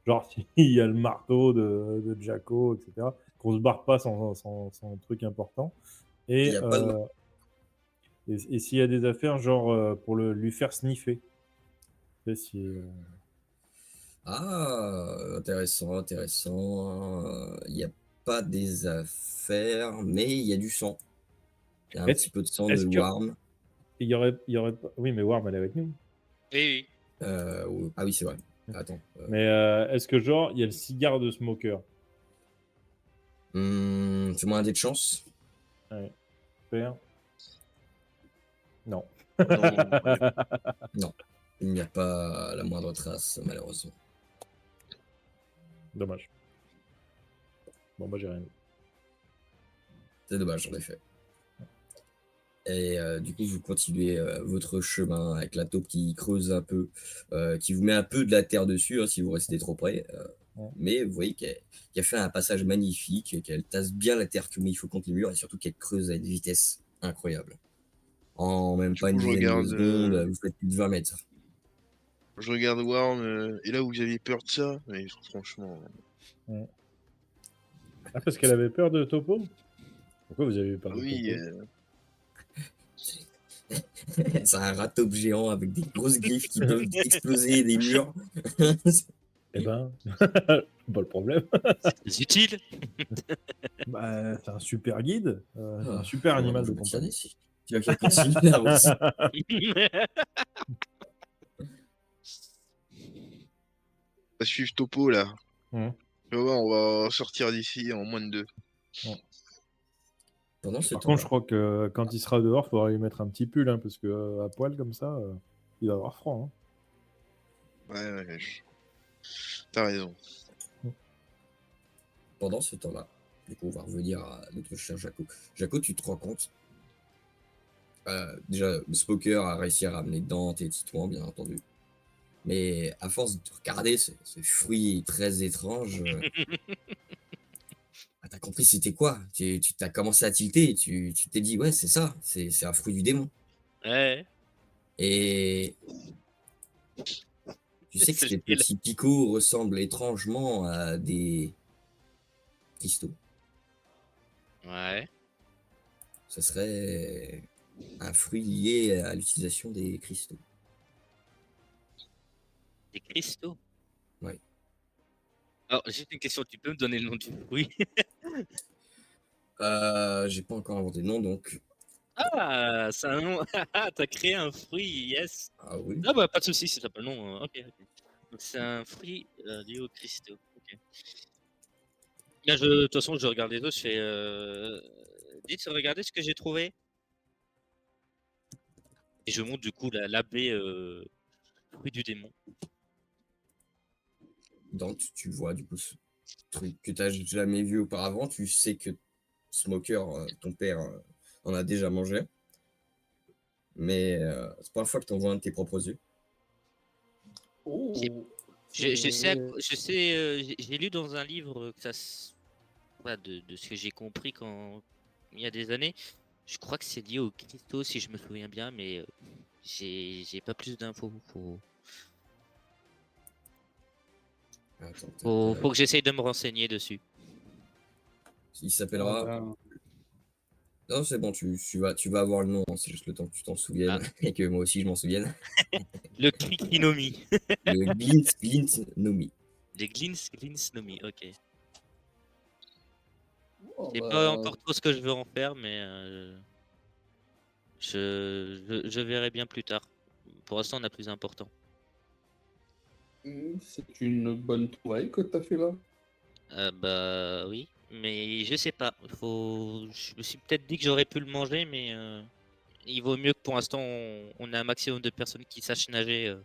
genre s'il y a le marteau de Jacko, etc. Qu'on se barre pas sans truc important. Il Et, n'y a pas de... et s'il y a des affaires genre pour lui faire sniffer. Tu sais, si, Ah, intéressant, intéressant. Il n'y a pas des affaires, mais il y a du sang. Il y a un est-ce petit peu de sang de est-ce que Worm. il y aurait pas... Oui, mais Worm elle est avec nous. Oui, Ah oui, c'est vrai. Attends. Mais est-ce que genre il y a le cigare de Smoker? Fais-moi un dé de chance. Ouais. Faire. Non. Non, ouais. Non, il n'y a pas la moindre trace, malheureusement. Dommage. Bon, bah j'ai rien. C'est dommage, en effet. Et du coup, vous continuez votre chemin avec la taupe qui creuse un peu, qui vous met un peu de la terre dessus hein, si vous restez trop près. Ouais. Mais vous voyez qu'elle fait un passage magnifique, qu'elle tasse bien la terre comme il faut contre les murs et surtout qu'elle creuse à une vitesse incroyable. En même Du pas une coup, je dizaine de regarde, secondes, vous faites plus de 20 mètres. je regarde Worm. Et là, vous aviez peur de ça? Mais franchement. Ouais. Ah, parce qu'elle avait peur de Topo? Pourquoi vous avez eu peur de Oui, Topo? C'est un rat taupe géant avec des grosses griffes qui peuvent exploser des murs. Eh ben, pas le problème. c'est utile. Bah, c'est un super guide, c'est un Ah, super bon, animal je de me tiens compagnie. d'ici. Tu vas continuer la route. on va suivre Topo là. Hum, Tu vas voir, on va sortir d'ici en moins de 2. hum. Pendant ce Par contre, je temps-là, crois que quand il sera dehors, il faudra lui mettre un petit pull, hein, parce que à poil comme ça, il va avoir froid. Hein. Ouais, t'as raison. pendant ce temps-là, du coup, on va revenir à notre cher Jaco. Jaco, tu te rends compte déjà, Spoker a réussi à ramener Dante et Titouan, bien entendu. Mais à force de regarder ce fruit très étrange, t'as compris c'était quoi? Tu t'as commencé à tilter, tu t'es dit, ouais, c'est ça, c'est un fruit du démon. Ouais, Et tu sais que c'est ces lequel? petits picots ressemblent étrangement à des cristaux. Ouais. Ce serait un fruit lié à l'utilisation des cristaux. Des cristaux. Ouais. Alors, juste une question, tu peux me donner le nom du fruit? J'ai pas encore inventé le nom, donc... Ah, c'est un nom. Ah, t'as créé un fruit, yes. Ah oui. Ah bah pas de soucis, si t'as pas le nom. Ok, ok. Donc c'est un fruit lié aux cristaux. Ok. Là, de toute façon, je regarde les autres, je fais. Dites, regardez ce que j'ai trouvé. Et je montre du coup la baie fruit du démon. Donc tu vois du coup ce truc que t'as jamais vu auparavant. Tu sais que Smoker, ton père, en a déjà mangé. mais c'est pas la fois que tu en vois un de tes propres yeux. Oh, Je sais, c'est- je sais, j'ai lu dans un livre que voilà, de ce que j'ai compris il y a des années. Je crois que c'est lié au cristaux, si je me souviens bien, mais j'ai pas plus d'infos. Attends, Faut que j'essaye de me renseigner dessus. il Ah s'appellera. ben, Non, c'est bon, tu vas avoir le nom, hein, c'est juste le temps que tu t'en souviennes Ah. et que moi aussi je m'en souvienne. Le Krikinomi. Le Glint Nomi. Le Glinsnomi, ok. oh, Je sais pas ben, encore trop ce que je veux en faire, mais je verrai bien plus tard. Pour l'instant, on a plus important. c'est une bonne trouvaille que tu as fait là. Bah oui, mais je sais pas. Je me suis peut-être dit que j'aurais pu le manger, mais il vaut mieux que pour l'instant on ait un maximum de personnes qui sachent nager,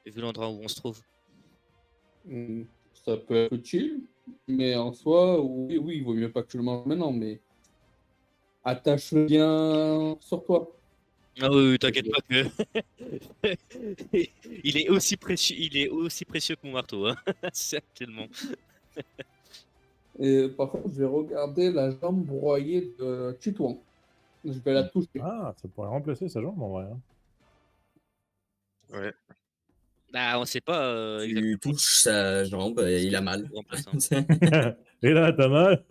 vu l'endroit où on se trouve. Ça peut être utile, mais en soi, oui, oui, il vaut mieux pas que tu le manges maintenant, mais attache-le bien sur toi. Ah oui, oui, t'inquiète pas que il est aussi précieux que mon marteau, hein. Certainement. Et par contre, je vais regarder la jambe broyée de Titouan. Je vais la toucher. Ah, ça pourrait remplacer sa jambe en vrai, hein. Ouais. Bah, on sait pas Tu exactement touches sa jambe et ce il qu'il a faut mal. pour remplacer, hein. Et là, t'as mal.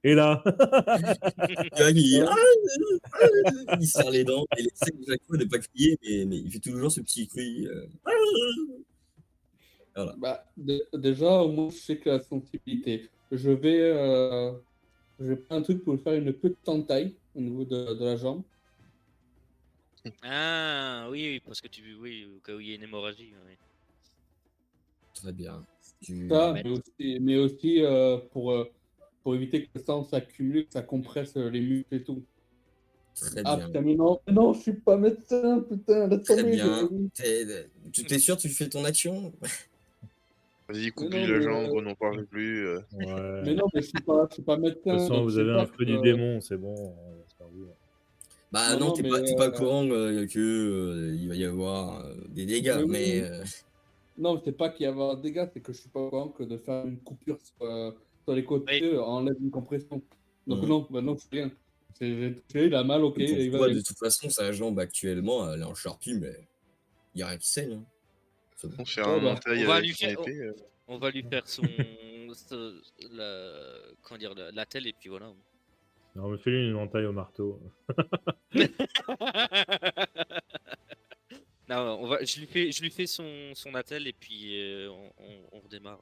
Et là. Tu vois qu'il Ouais. il serre les dents, il essaie à chaque fois de pas crier, mais il fait toujours ce petit cri. Voilà. Bah, déjà, au moins, je sais que la sensibilité. Je vais prendre un truc pour lui faire une petite entaille au niveau de la jambe. Ah oui, oui, parce que oui, au cas où il y a une hémorragie. Ouais. Très bien. Tu... On va Ça, mettre. mais aussi pour éviter que le sang s'accumule, que ça compresse les muscles et tout. Très Ah bien. putain, mais non, non, je suis pas médecin, putain, laisse Très tomber. bien. T'es sûr que tu fais ton action? Vas-y, Mais coupe-lui non, la mais, jambe, on n'en parle plus. Ouais. mais De non, mais je suis pas toute médecin, façon, donc vous je sais avez un pas. feu du démon, c'est bon. On va se faire vivre. Bah Non, non, non, mais, t'es pas au courant que il va y avoir des dégâts, mais oui, mais oui. Non, c'est pas qu'il y avait un dégât, c'est que je suis pas au courant que de faire une coupure sur les côtés Oui. enlève une compression. Donc Mhm. non, bah non, je suis rien. J'ai touché, il a mal, ok, Pour il va toi, bien. de toute façon, sa jambe actuellement, elle est en charpie, mais il y a rien qui saigne, hein. C'est bon. On fait Ouais, un bah, entaille On va avec lui son faire, épée. on va lui faire comment dire, la telle et puis voilà. Alors, on me fait lui une entaille au marteau. Non, je lui fais son attel et puis on redémarre.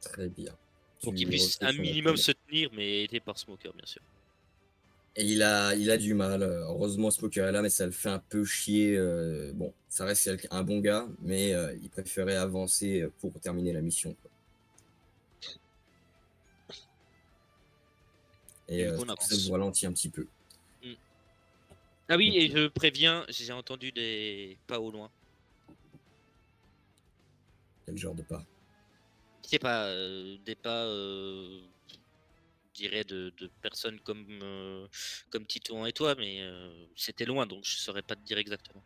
Très bien. Pour qu'il Tu puisse refais un son minimum appel. se tenir, mais aidé par Smoker, bien sûr. Et il a du mal. Heureusement, Smoker est là, mais ça le fait un peu chier. Bon, ça reste un bon gars, mais il préférait avancer pour terminer la mission, quoi. Et Et du coup, on c'est pour ça que vous avance. ralenti un petit peu. Ah oui, Ok. et je préviens, j'ai entendu des pas au loin. Quel genre de pas? Je sais pas, des pas, je dirais, de personnes comme Titouan et toi, mais c'était loin, donc je saurais pas te dire exactement.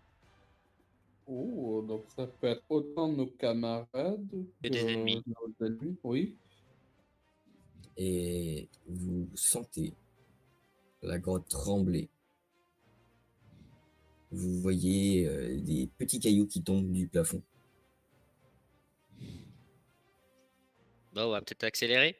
oh, donc ça peut être autant nos camarades Que que des ennemis. nos ennemis, oui. Et vous sentez la grotte trembler. Vous voyez des petits cailloux qui tombent du plafond. Bah, on va peut-être accélérer.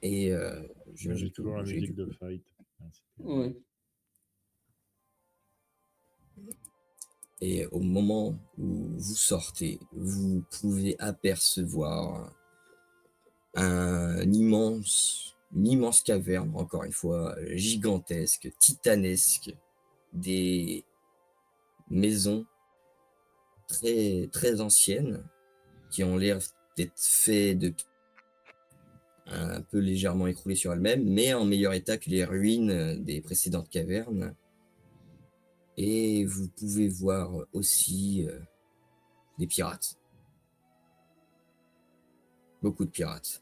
Et J'ai j'imagine que vous toujours la bougez du musique de coup. fight. Ah, c'était- Ouais. Et au moment où vous sortez, vous pouvez apercevoir une immense caverne, encore une fois, gigantesque, titanesque, des maisons très, très anciennes qui ont l'air d'être faites de un peu légèrement écroulées sur elles-mêmes, mais en meilleur état que les ruines des précédentes cavernes. Et vous pouvez voir aussi des pirates. Beaucoup de pirates.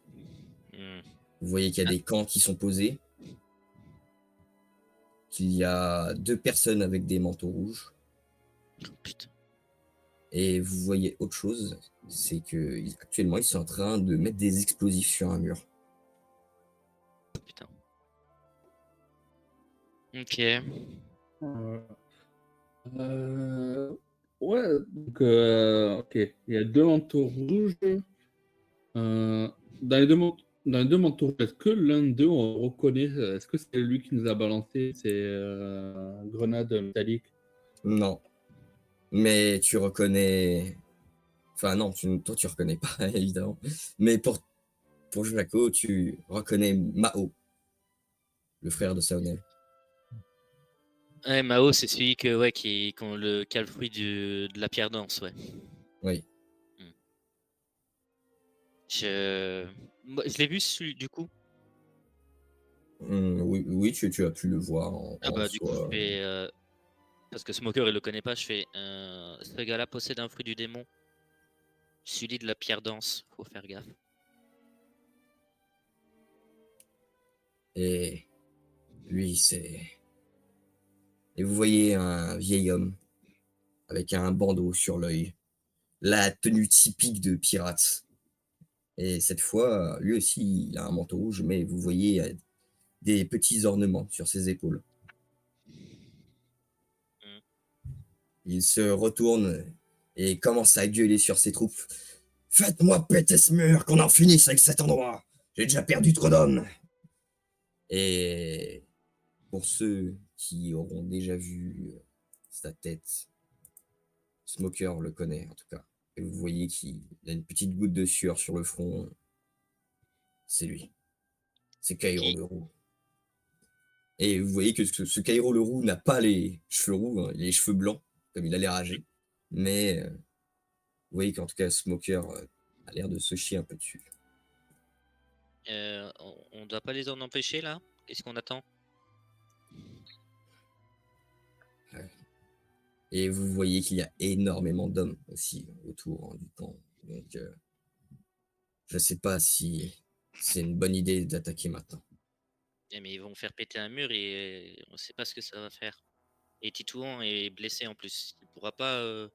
Hmm. Vous voyez qu'il y a des camps qui sont posés, qu'il y a 2 personnes avec des manteaux rouges. Oh, putain. Et vous voyez autre chose, c'est qu'actuellement, ils sont en train de mettre des explosifs sur un mur. Putain. Ok. Ouais, donc, ok. Il y a 2 manteaux rouges. Dans les deux manteaux rouges, est-ce que l'un d'eux, on reconnaît, est-ce que c'est lui qui nous a balancé ces grenades métalliques? Non, mais tu reconnais... Enfin non, toi tu reconnais pas, évidemment. Mais pour Jaco, tu reconnais Mao, le frère de Saonel. Ouais, Mao, c'est celui qui ont qui a le fruit de la pierre danse, ouais. Oui. Moi, je l'ai vu du coup. Oui, oui, tu as pu le voir Ah en bah du coup, je soi. fais parce que Smoker il le connaît pas, je fais ce gars-là possède un fruit du démon, celui de la pierre danse, faut faire gaffe. Et lui, c'est... Et vous voyez un vieil homme avec un bandeau sur l'œil, la tenue typique de pirate. Et cette fois, lui aussi, il a un manteau rouge, mais vous voyez des petits ornements sur ses épaules. Il se retourne et commence à gueuler sur ses troupes. « Faites-moi péter ce mur, qu'on en finisse avec cet endroit. J'ai déjà perdu trop d'hommes. » Et pour ceux qui auront déjà vu sa tête, Smoker le connaît en tout cas. Et vous voyez qu'il a une petite goutte de sueur sur le front. C'est lui. C'est Cairo Qui le roux. Et vous voyez que ce Cairo le roux n'a pas les cheveux roux, hein, il a les cheveux blancs, comme il a l'air âgé. Mais vous voyez qu'en tout cas, Smoker a l'air de se chier un peu dessus. on doit pas les en empêcher là? Qu'est-ce qu'on attend? Et vous voyez qu'il y a énormément d'hommes aussi autour du camp. Donc, je ne sais pas si c'est une bonne idée d'attaquer maintenant. Eh, mais ils vont faire péter un mur et on sait pas ce que ça va faire. Et Titouan est blessé en plus. Il pourra pas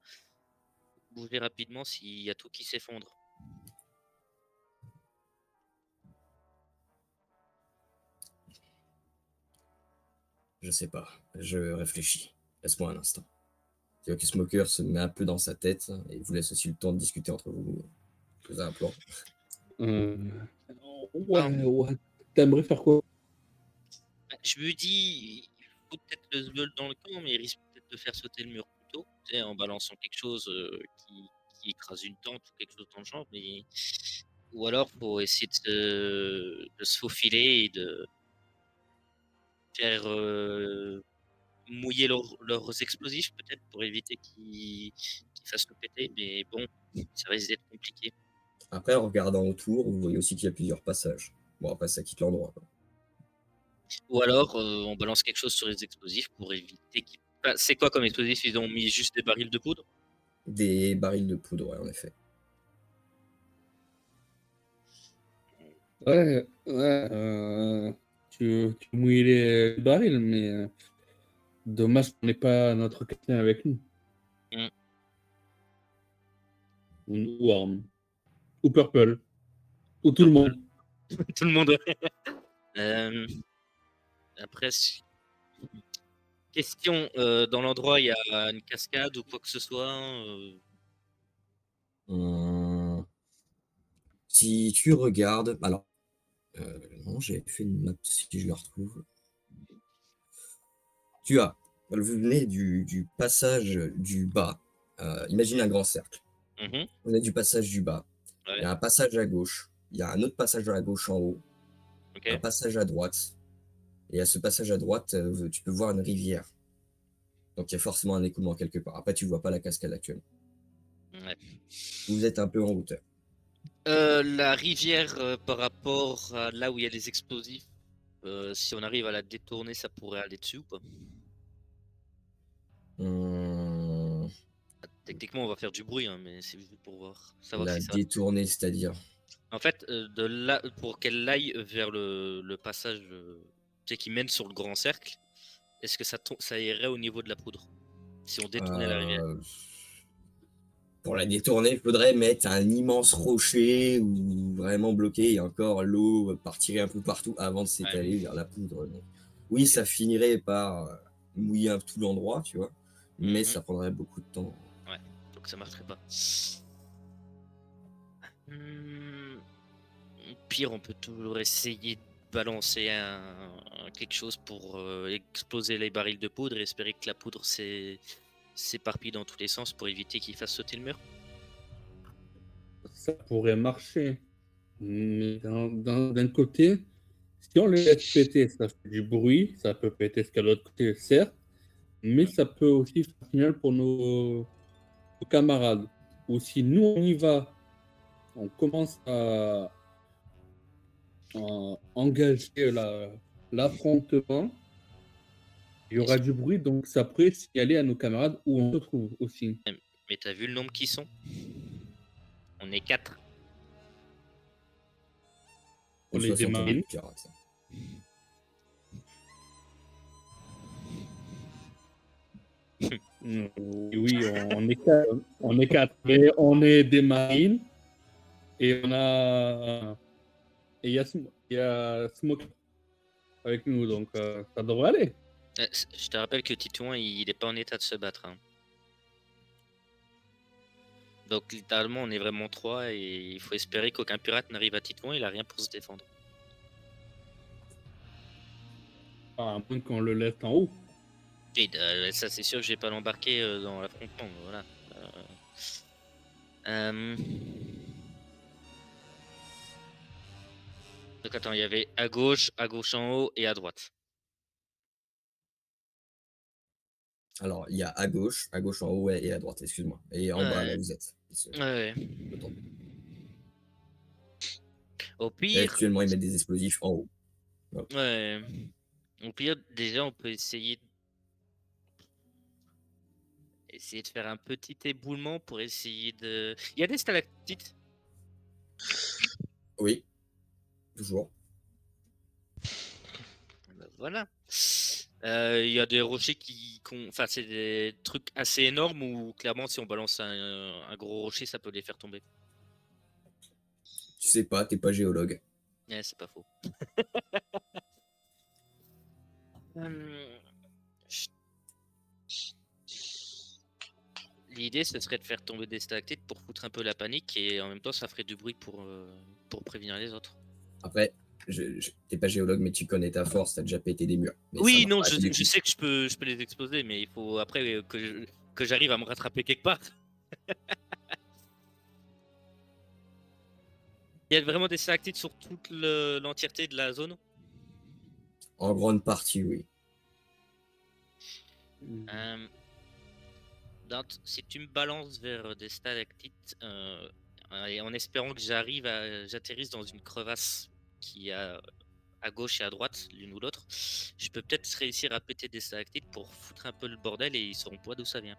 bouger rapidement s'il y a tout qui s'effondre. Je sais pas, je réfléchis. Laisse-moi un instant. Tu vois que Smoker se met un peu dans sa tête et vous laisse aussi le temps de discuter entre vous. Vous avez un plan. Euh, Ah, ouais. T'aimerais faire quoi? je me dis, il faut peut-être le Zbeul dans le camp, mais il risque peut-être de faire sauter le mur plus tôt, tu sais, en balançant quelque chose qui écrase une tente ou quelque chose dans le genre. Mais... Ou alors, faut essayer de se faufiler et de faire mouiller leurs explosifs, peut-être, pour éviter qu'ils fassent tout péter. Mais bon, ça risque d'être compliqué. Après, en regardant autour, vous voyez aussi qu'il y a plusieurs passages. Bon, après, ça quitte l'endroit. Ou alors, on balance quelque chose sur les explosifs pour éviter qu'ils... Enfin, c'est quoi comme explosif? Ils ont mis juste des barils de poudre? Des barils de poudre, ouais, en effet. Ouais, ouais. Tu mouilles les barils, mais dommage qu'on n'ait pas notre capitaine avec nous. Mm. Ou Arm. Ou Purple. Ou tout le monde. Tout le monde. Après, question, dans l'endroit, il y a une cascade ou quoi que ce soit? Si tu regardes... Alors, non, j'ai fait une map si je la retrouve. Tu as... Vous venez du passage du bas. Imagine un grand cercle. Mhm. Vous venez du passage du bas. Ouais. Il y a un passage à gauche. Il y a un autre passage à gauche en haut. Ok. Un passage à droite. Et à ce passage à droite, tu peux voir une rivière. Donc il y a forcément un écoulement quelque part. Après, tu vois pas la cascade actuelle. Ouais. Vous êtes un peu en hauteur. La rivière, par rapport à là où il y a les explosifs, si on arrive à la détourner, ça pourrait aller dessus ou pas? Hum, Techniquement, on va faire du bruit, hein, mais c'est juste pour savoir La si ça va. détourner, c'est-à-dire. En fait, de là, pour qu'elle aille vers le passage tu sais, qui mène sur le grand cercle, est-ce que ça irait au niveau de la poudre si on détournait la rivière? Euh, Pour la détourner, il faudrait mettre un immense rocher ou vraiment bloqué et encore l'eau partirait un peu partout avant de s'étaler vers la poudre. Donc, oui, ça finirait par mouiller tout l'endroit, tu vois, mais Mhm. ça prendrait beaucoup de temps. Donc ça marcherait pas. Au pire, on peut toujours essayer de balancer quelque chose pour exploser les barils de poudre et espérer que la poudre s'éparpille dans tous les sens pour éviter qu'il fasse sauter le mur. Ça pourrait marcher. Mais d'un côté, si on les laisse péter, ça fait du bruit, ça peut péter ce qu'il y a de l'autre côté, certes, mais ça peut aussi faire signal pour nos camarades. Ou si nous on y va, on commence à engager l'affrontement, il y aura du bruit, donc ça pourrait signaler à nos camarades où on se trouve aussi. Mais t'as vu le nombre qui sont? On est 4. On Une les soixantaine de démarine. pirates. Oui, on est quatre, on est quatre, mais on est des marines et il y a Smoke avec nous, donc ça devrait aller. Je te rappelle que Titouan, il est pas en état de se battre, hein. Donc littéralement, on est vraiment 3 et il faut espérer qu'aucun pirate n'arrive à Titouan, il a rien pour se défendre. À moins qu'on le laisse en haut. Et, ça c'est sûr que je vais pas l'embarquer dans l'affrontement, voilà. Donc attends, il y avait à gauche en haut et à droite. Alors, il y a à gauche en haut et à droite, excuse-moi. Et en bas, là Ouais. où vous êtes. Ouais. Autant. Au Et pire, actuellement, ils mettent des explosifs en haut. ouais. Au pire, déjà, on peut essayer de faire un petit éboulement pour essayer de. Il y a des stalactites. Oui, toujours. Voilà. Il y a des rochers enfin, c'est des trucs assez énormes où clairement, si on balance un gros rocher, ça peut les faire tomber. Tu sais pas, t'es pas géologue. Ouais, c'est pas faux. Je- L'idée, ce serait de faire tomber des stalactites pour foutre un peu la panique et en même temps, ça ferait du bruit pour prévenir les autres. Après, t'es pas géologue, mais tu connais ta force, t'as déjà pété des murs. Mais ça Oui, marche non, pas à tous les je coups. sais que je peux les exploser, mais il faut après que j'arrive à me rattraper quelque part. Il y a vraiment des stalactites sur toute l'entièreté de la zone. En grande partie, oui. Dante, si tu me balances vers des stalactites, et en espérant que j'atterrisse dans une crevasse qui a à gauche et à droite, l'une ou l'autre, je peux peut-être réussir à péter des stalactites pour foutre un peu le bordel et ils sauront pas d'où ça vient.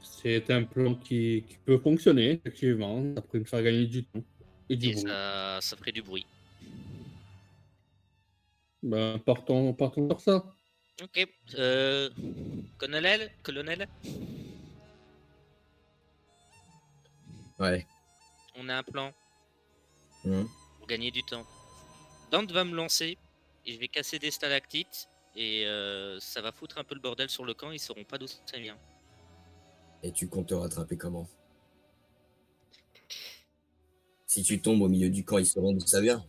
C'est un plan qui peut fonctionner, effectivement. Ça pourrait nous faire gagner du temps et du Et bruit. ça ferait du bruit. Ben, partons sur ça. Ok. Colonel, Ouais. on a un plan Hum. pour gagner du temps. Dante va me lancer et je vais casser des stalactites et ça va foutre un peu le bordel sur le camp, ils sauront pas d'où ça vient. Et tu comptes te rattraper comment? Si tu tombes au milieu du camp, ils sauront d'où ça vient.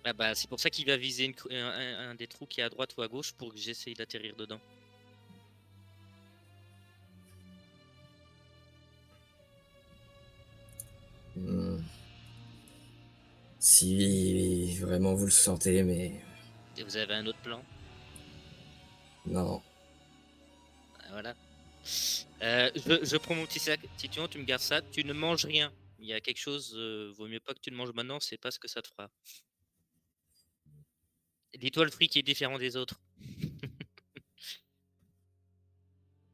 Ah bah, c'est pour ça qu'il va viser un des trous qui est à droite ou à gauche pour que j'essaye d'atterrir dedans. Hum. Si vraiment vous le sentez, mais Et vous avez un autre plan? non. Voilà. Je prends mon petit sac. Titouan, tu me gardes ça. Tu ne manges rien. Il y a quelque chose, vaut mieux pas que tu le manges maintenant, c'est pas ce que ça te fera. Dis-toi le fruit qui est différent des autres.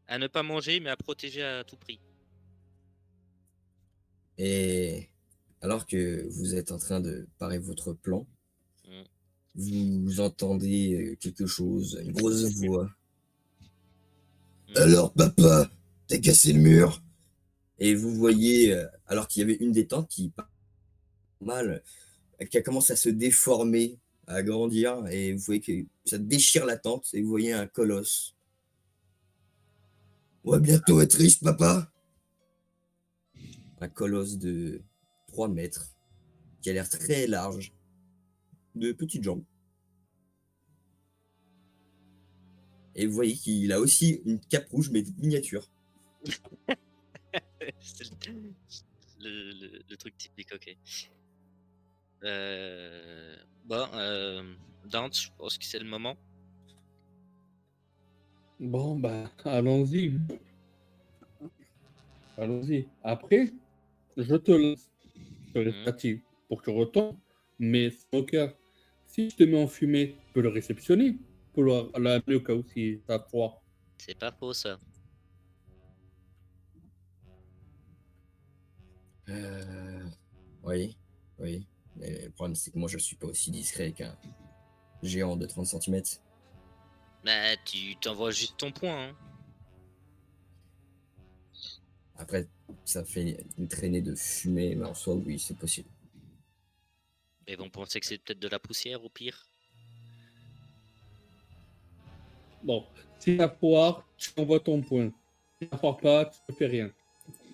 À ne pas manger, mais à protéger à tout prix. Et alors que vous êtes en train de parer votre plan, Mm. vous entendez quelque chose, une grosse voix. Mm. Alors, papa, t'as cassé le mur? Et vous voyez, alors qu'il y avait une des tentes qui, pas mal, qui a commencé à se déformer, à agrandir, et vous voyez que ça déchire la tente, et vous voyez un colosse. On va bientôt être riche, papa. Un colosse de 3 mètres, qui a l'air très large, de petites jambes. Et vous voyez qu'il a aussi une cape rouge, mais miniature. C'est le truc typique, ok. Bon, Dante, je pense que c'est le moment. Bon, bah, allons-y. Allons-y. Après, je te laisse sur les Mhm. statues pour que tu retombes. Mais, Smoker, si je te mets en fumée, tu peux le réceptionner pour l'amener au cas où si t'as froid. C'est pas faux, ça. Oui, oui. Mais le problème, c'est que moi, je suis pas aussi discret qu'un géant de 30 centimètres. Bah, tu t'envoies juste ton point, hein. Après, ça fait une traînée de fumée, mais en soi, oui, c'est possible. Ils vont penser que c'est peut-être de la poussière, au pire. Bon, si t'as froid, tu envoies ton point. Si t'as froid pas, tu ne fais rien.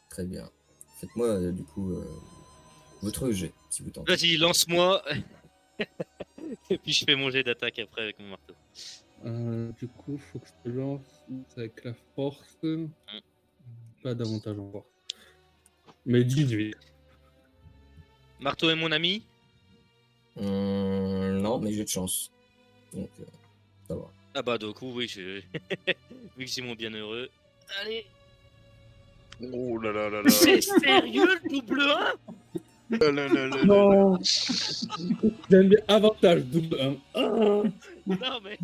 Très bien. Faites-moi, du coup, votre jet, si vous tentez. Vas-y, lance-moi. Et puis je fais mon jet d'attaque après avec mon marteau. Du coup, faut que je te lance avec la force. Pas davantage en force. Mais 18. Marteau est mon ami. Non, mais j'ai de chance. Donc, ça va. Ah bah, du coup, oui, vu que j'ai mon bienheureux. Allez. Oh là là là là. C'est sérieux, le double 1? Là là là là là. Non. J'aime bien avantage double 1. Non, mais.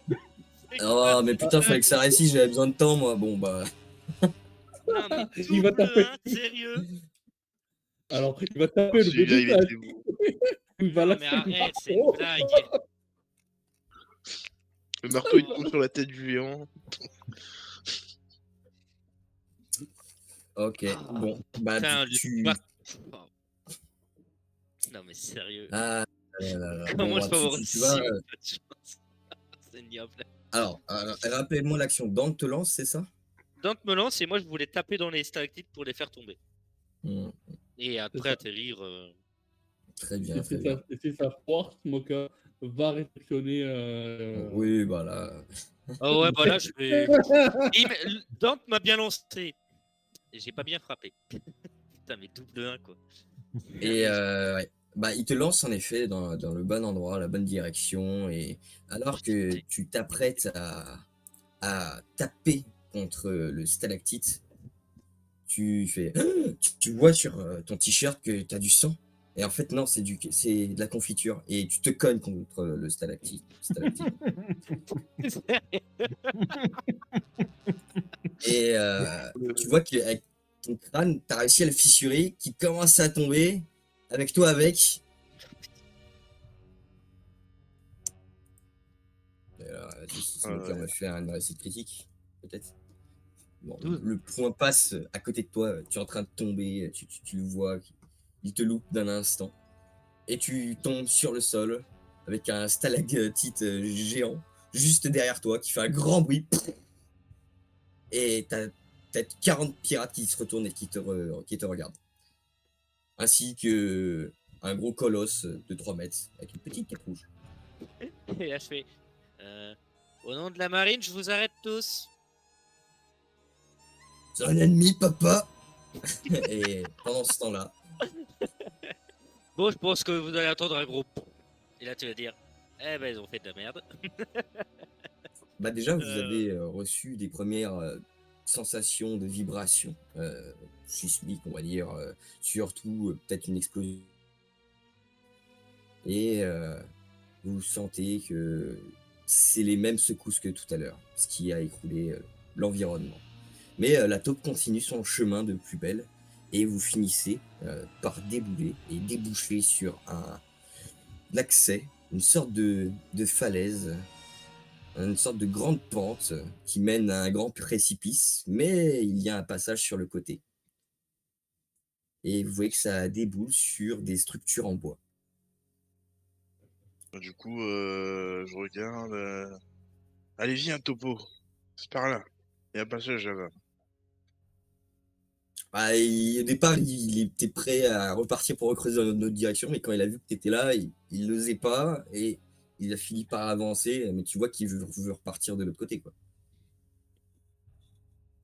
c'est Oh, quoi mais cette putain, fallait que ça blague? réussisse, j'avais besoin de temps, moi. Bon, bah. Non, mais Il va double taper. 1, sérieux? Alors, il va taper le Celui-là, il début. était beau. Il va Non, lâcher mais le arrête, c'est une marteau. blague. Le marteau, il tombe sur la tête du géant. Ok, bon. Bah, Putain, le tu. bac. Oh. Non, mais sérieux. Ah, là, là, là. Comment Bon, je peux avoir tu si vois. peu de chance? C'est ignoble. Alors, rappelle-moi l'action. Dante te lance, c'est ça? Dante me lance et moi je voulais taper dans les stalactites pour les faire tomber. Hmm, Et après ça. atterrir. Très bien, Et très si bien. ça, et si ça force, Moka va réceptionner. Oui, bah là. Ah ouais, bah là je vais. Dante m'a bien lancé. Et j'ai pas bien frappé. Putain, mais double 1 quoi. Et ouais. Bah, il te lance en effet dans le bon endroit, la bonne direction. Et alors que tu t'apprêtes à taper contre le stalactite, tu fais. Tu vois sur ton t-shirt que tu as du sang. Et en fait, non, c'est de la confiture. Et tu te cognes contre le stalactite. Et tu vois qu'avec ton crâne, tu as réussi à le fissurer, qui commence à tomber, avec toi avec. Alors, si Smoker me fait une réussite critique, peut-être. Bon, 12. le point passe à côté de toi, tu es en train de tomber, tu le vois, il te loupe d'un instant. Et tu tombes sur le sol avec un stalactite géant juste derrière toi qui fait un grand bruit. Et t'as peut-être 40 pirates qui se retournent et qui te regardent. Ainsi que un gros colosse de 3 mètres avec une petite cape rouge. Et là je fais. Au nom de la marine, je vous arrête tous. C'est un ennemi, papa. Et pendant ce temps-là, Bon, je pense que vous allez entendre un gros. Et là tu vas dire. Eh ben ils ont fait de la merde. bah déjà vous avez reçu des premières sensations de vibration sismiques, on va dire, surtout peut-être une explosion. Et vous sentez que c'est les mêmes secousses que tout à l'heure, ce qui a écroulé l'environnement. Mais la taupe continue son chemin de plus belle et vous finissez par débouler et déboucher sur un accès, une sorte de falaise, une sorte de grande pente qui mène à un grand précipice, mais il y a un passage sur le côté. Et vous voyez que ça déboule sur des structures en bois. Du coup, je regarde. Allez, viens, Topo. C'est par là. Il y a un passage là-bas. Ah, au départ, il était prêt à repartir pour recreuser dans notre direction, mais quand il a vu que tu étais là, il n'osait pas et il a fini par avancer. Mais tu vois qu'il veut repartir de l'autre côté, quoi.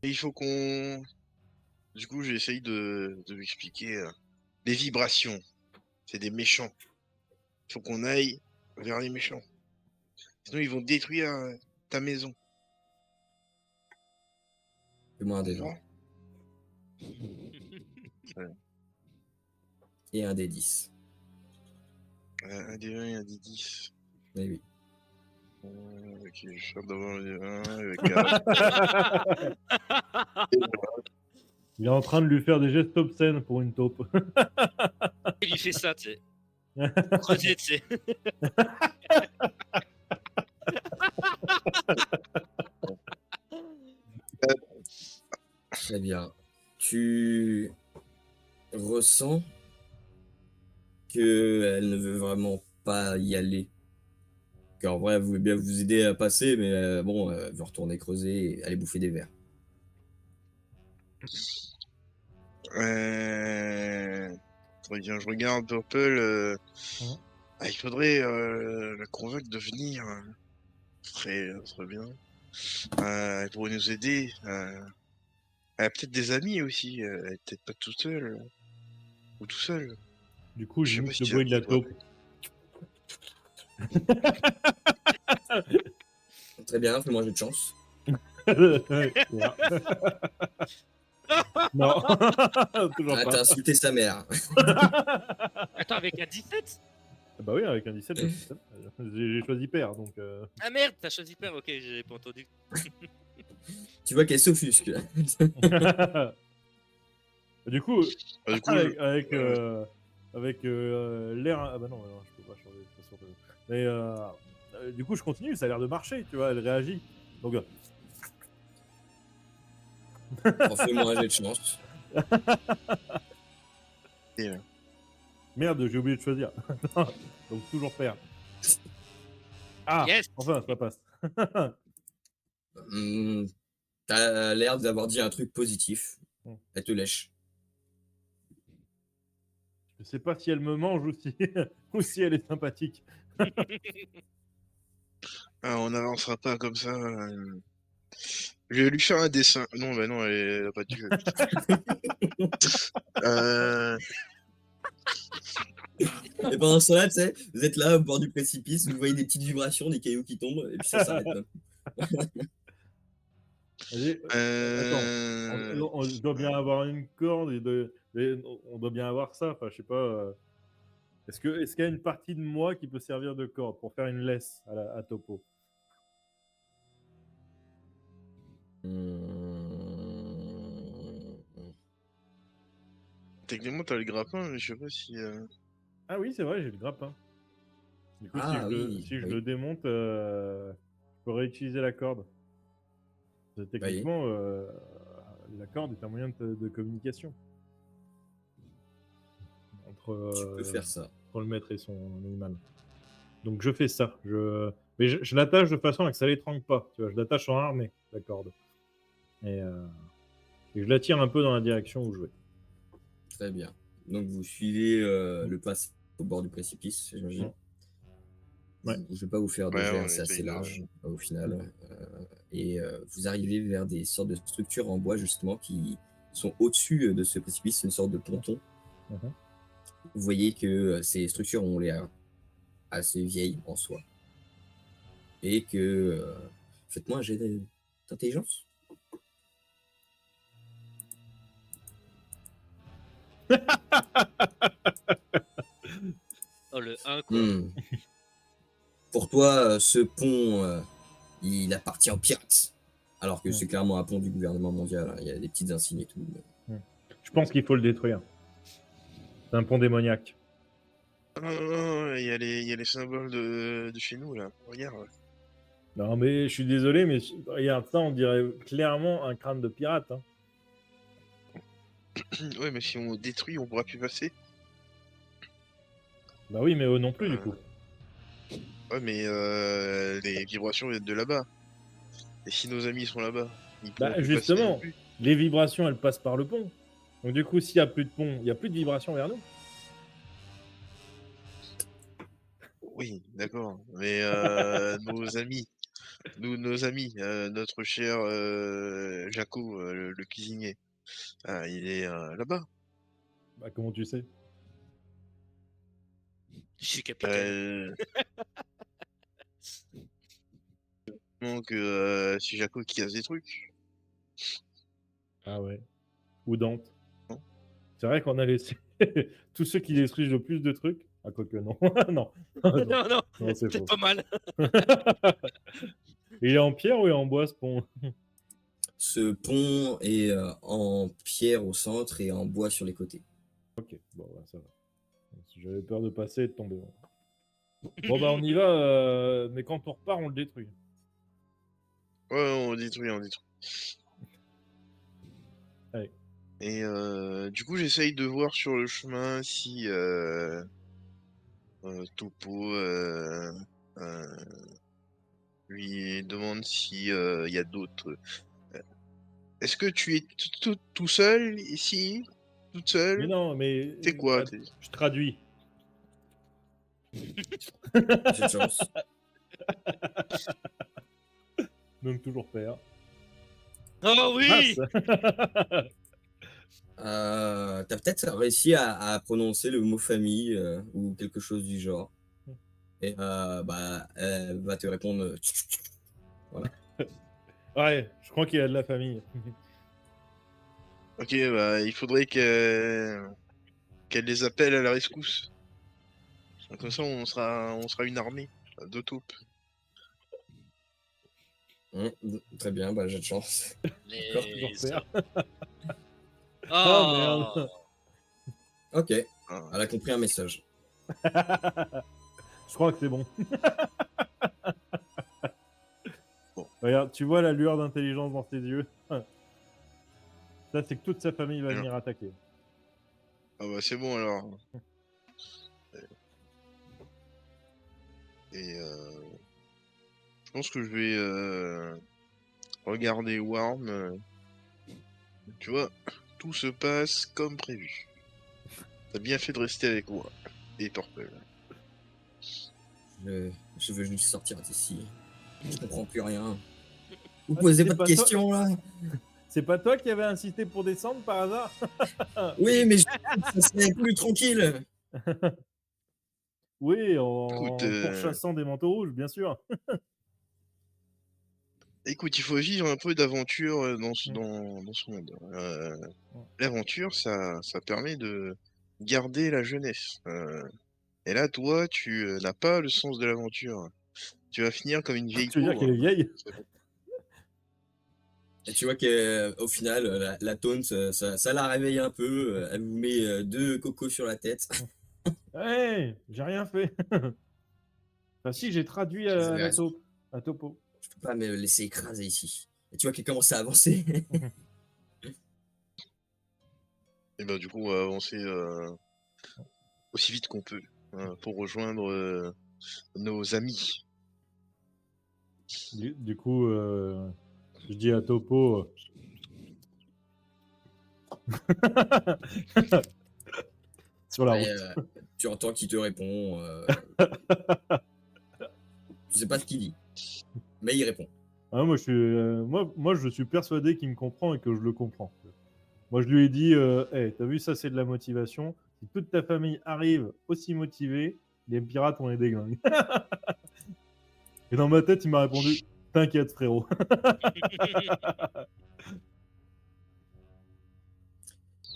Et il faut qu'on. Du coup, j'essaye de lui expliquer les vibrations. C'est des méchants. Il faut qu'on aille vers les méchants. Sinon, ils vont détruire ta maison. Fais-moi un Tu des 20 vois? et un des 10. Un des 20 et un des 10. Mais oui. Ok, je suis d'abord un des 20 avec Il est en train de lui faire des gestes obscènes pour une taupe. Il lui fait ça, tu sais. Creuser, tu sais. Très bien. Tu ressens qu'elle ne veut vraiment pas y aller. Qu'en vrai, elle voulait bien vous aider à passer, mais bon, elle veut retourner creuser et aller bouffer des vers. Très bien, je regarde Purple. Mhm. Il faudrait la convaincre de venir. Ce serait bien. Elle pourrait nous aider. Elle a peut-être des amis aussi. Elle est peut-être pas toute seule. Ou tout seul. Du coup, Je sais pas j'imite si le tu bruit de la as- toi. taupe. Très bien, fais-moi un jeu de chance. Non, toujours Ah, pas. t'as insulté sa mère. Attends, avec un 17? Bah oui, avec un 17 de système. J'ai choisi pair, donc. Ah merde, t'as choisi père, ok, j'ai pas entendu. Tu vois qu'elle s'offusque. Du coup, Du coup, avec l'air. Ah bah non, non, je peux pas changer. Je suis sûr que- Mais du coup, je continue, ça a l'air de marcher, tu vois, elle réagit. Donc, Fais-moi un jet de chance. merde, j'ai oublié de choisir. Donc, toujours pair. Ah, Yes. enfin, ça passe. T'as l'air d'avoir dit un truc positif. Mm. Elle te lèche. Je sais pas si elle me mange ou si, ou si elle est sympathique. on n'avancera pas comme ça. Je vais lui faire un dessin. Non, bah non, elle a pas dû. Et pendant ce temps-là, tu sais, vous êtes là au bord du précipice, vous voyez des petites vibrations, des cailloux qui tombent, et puis ça s'arrête d'un coup. Attends, on doit bien avoir une corde on doit bien avoir ça. Enfin, je sais pas. Est-ce qu'il y a une partie de moi qui peut servir de corde pour faire une laisse à Topo? Techniquement, t'as le grappin, mais je sais pas si. Ah oui, c'est vrai, j'ai le grappin. Du coup, Ah oui, si je oui. le démonte, je peux réutiliser la corde. Techniquement, la corde est un moyen de communication entre, Tu peux faire ça. entre le maître et son animal. Donc je fais ça. Mais je l'attache de façon à que ça l'étrangle pas. Tu vois, je l'attache en harnais, la corde. Et je la tire un peu dans la direction où je vais. Très bien. Donc vous suivez le passage au bord du précipice, j'imagine. Ouais. Je ne vais pas vous faire de Ouais, verre, on c'est assez essaye de- large au final. Et vous arrivez vers des sortes de structures en bois justement qui sont au-dessus de ce précipice, c'est une sorte de ponton. Mhm. Vous voyez que ces structures ont l'air assez vieilles en soi. Et que... faites-moi un jet d'intelligence. Oh, le 1, quoi. Pour toi, ce pont, il appartient aux pirates. Alors que Ouais. c'est clairement un pont du gouvernement mondial, hein. Il y a des petites insignes et tout. mais- Je pense qu'il faut le détruire. C'est un pont démoniaque. Non, non, non, il y a les symboles de chez nous, là. Regarde. Non, mais je suis désolé, mais regarde ça, on dirait clairement un crâne de pirate. Hein. Ouais, mais si on détruit, on pourra plus passer. Bah oui, mais eux non plus, du Euh, coup. Ouais, mais les vibrations viennent de là-bas. Et si nos amis sont là-bas, ils pourront Bah plus passer non justement, plus. les vibrations, elles passent par le pont. Donc du coup, s'il n'y a plus de pont, il n'y a plus de vibrations vers nous. Oui, d'accord. Mais nos amis, notre cher Jaco, le cuisinier, il est là-bas. Bah comment tu sais? Je suis capitaine. Donc, c'est Jaco qui casse des trucs. Ah ouais. Ou Dante. Non. C'est vrai qu'on a laissé tous ceux qui détruisent le plus de trucs. Ah quoique non. non. non. Non, non, Non, c'est peut-être faux. pas mal. Il est en pierre ou il est en bois ce pont? Ce pont est en pierre au centre et en bois sur les côtés. Ok, bon bah, ça va. Si j'avais peur de passer et de tomber. Bon bah on y va, mais quand on repart, on le détruit. Ouais, on détruit, on détruit. Allez. Et du coup, j'essaye de voir sur le chemin si Topo lui demande si il y a d'autres. Est-ce que tu es tout seul ici? Toute Mais seule? non, mais C'est quoi? je traduis. Cette chance. Donc toujours faire. Oh oui! Passe. T'as peut-être réussi à prononcer le mot famille ou quelque chose du genre. Et bah, elle va te répondre. Voilà. Ouais, je crois qu'il y a de la famille. Ok, bah il faudrait qu'elle les appelle à la rescousse. Comme ça, on sera une armée de taupes. Très bien, bah, j'ai de chance. Encore toujours Les... faire. Oh, Oh merde. Ok, Ah. elle a compris un message. Je crois que c'est bon. Bon. Regarde, tu vois la lueur d'intelligence dans ses yeux. Ça, c'est que toute sa famille va Alors. venir attaquer. Ah bah c'est bon alors. Et je pense que je vais regarder Worm. Tu vois, tout se passe comme prévu. T'as bien fait de rester avec moi. Et Purple. Je veux juste sortir d'ici. Je comprends plus rien. Vous Ah, posez c'est pas de pas questions là? C'est pas toi qui avais insisté pour descendre par hasard? Oui, mais ça serait plus tranquille. Oui, Écoute, en pourchassant des manteaux rouges, bien sûr. écoute, il faut vivre un peu d'aventure Mm. dans ce monde. L'aventure, ça permet de garder la jeunesse. Et là, toi, tu n'as pas le sens de l'aventure. Tu vas finir comme une vieille Tu veux dire qu'elle pauvre. est vieille? Et tu vois qu'au final, la taunt, ça la réveille un peu. Elle vous met 2 cocos sur la tête. Ouais, j'ai rien fait. Enfin, si, j'ai traduit Vous à avez raison. à Topo. Je peux pas me laisser écraser ici. Et tu vois qu'elle commence à avancer. Et ben, du coup, on va avancer aussi vite qu'on peut pour rejoindre nos amis. Du coup, je dis à Topo. Sur la Et, route. tu entends qu'il te répond. Tu sais pas ce qu'il dit. Mais il répond. Ah, moi, je suis persuadé qu'il me comprend et que je le comprends. Moi, je lui ai dit, hey, t'as vu, ça, c'est de la motivation. Si toute ta famille arrive aussi motivée, les pirates, on les déglingue. Et dans ma tête, il m'a répondu, t'inquiète, frérot.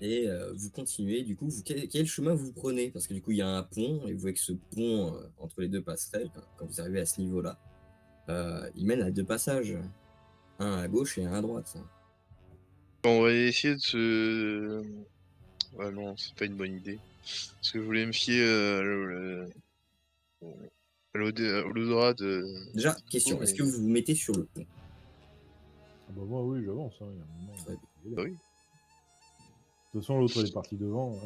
Et vous continuez, du coup, quel chemin vous prenez? Parce que du coup, il y a un pont, et vous voyez que ce pont entre les deux passerelles, quand vous arrivez à ce niveau-là, il mène à 2 passages. Un à gauche et un à droite. On va essayer de se... Ouais, non, c'est pas une bonne idée. Parce que je voulais me fier à l'odorat de... Déjà, question, mais- est-ce que vous vous mettez sur le pont? Ah bah moi, oui, j'avance. Hein, il y a un moment, Très bien. il est là. Bah oui. De toute façon, l'autre, elle est partie devant.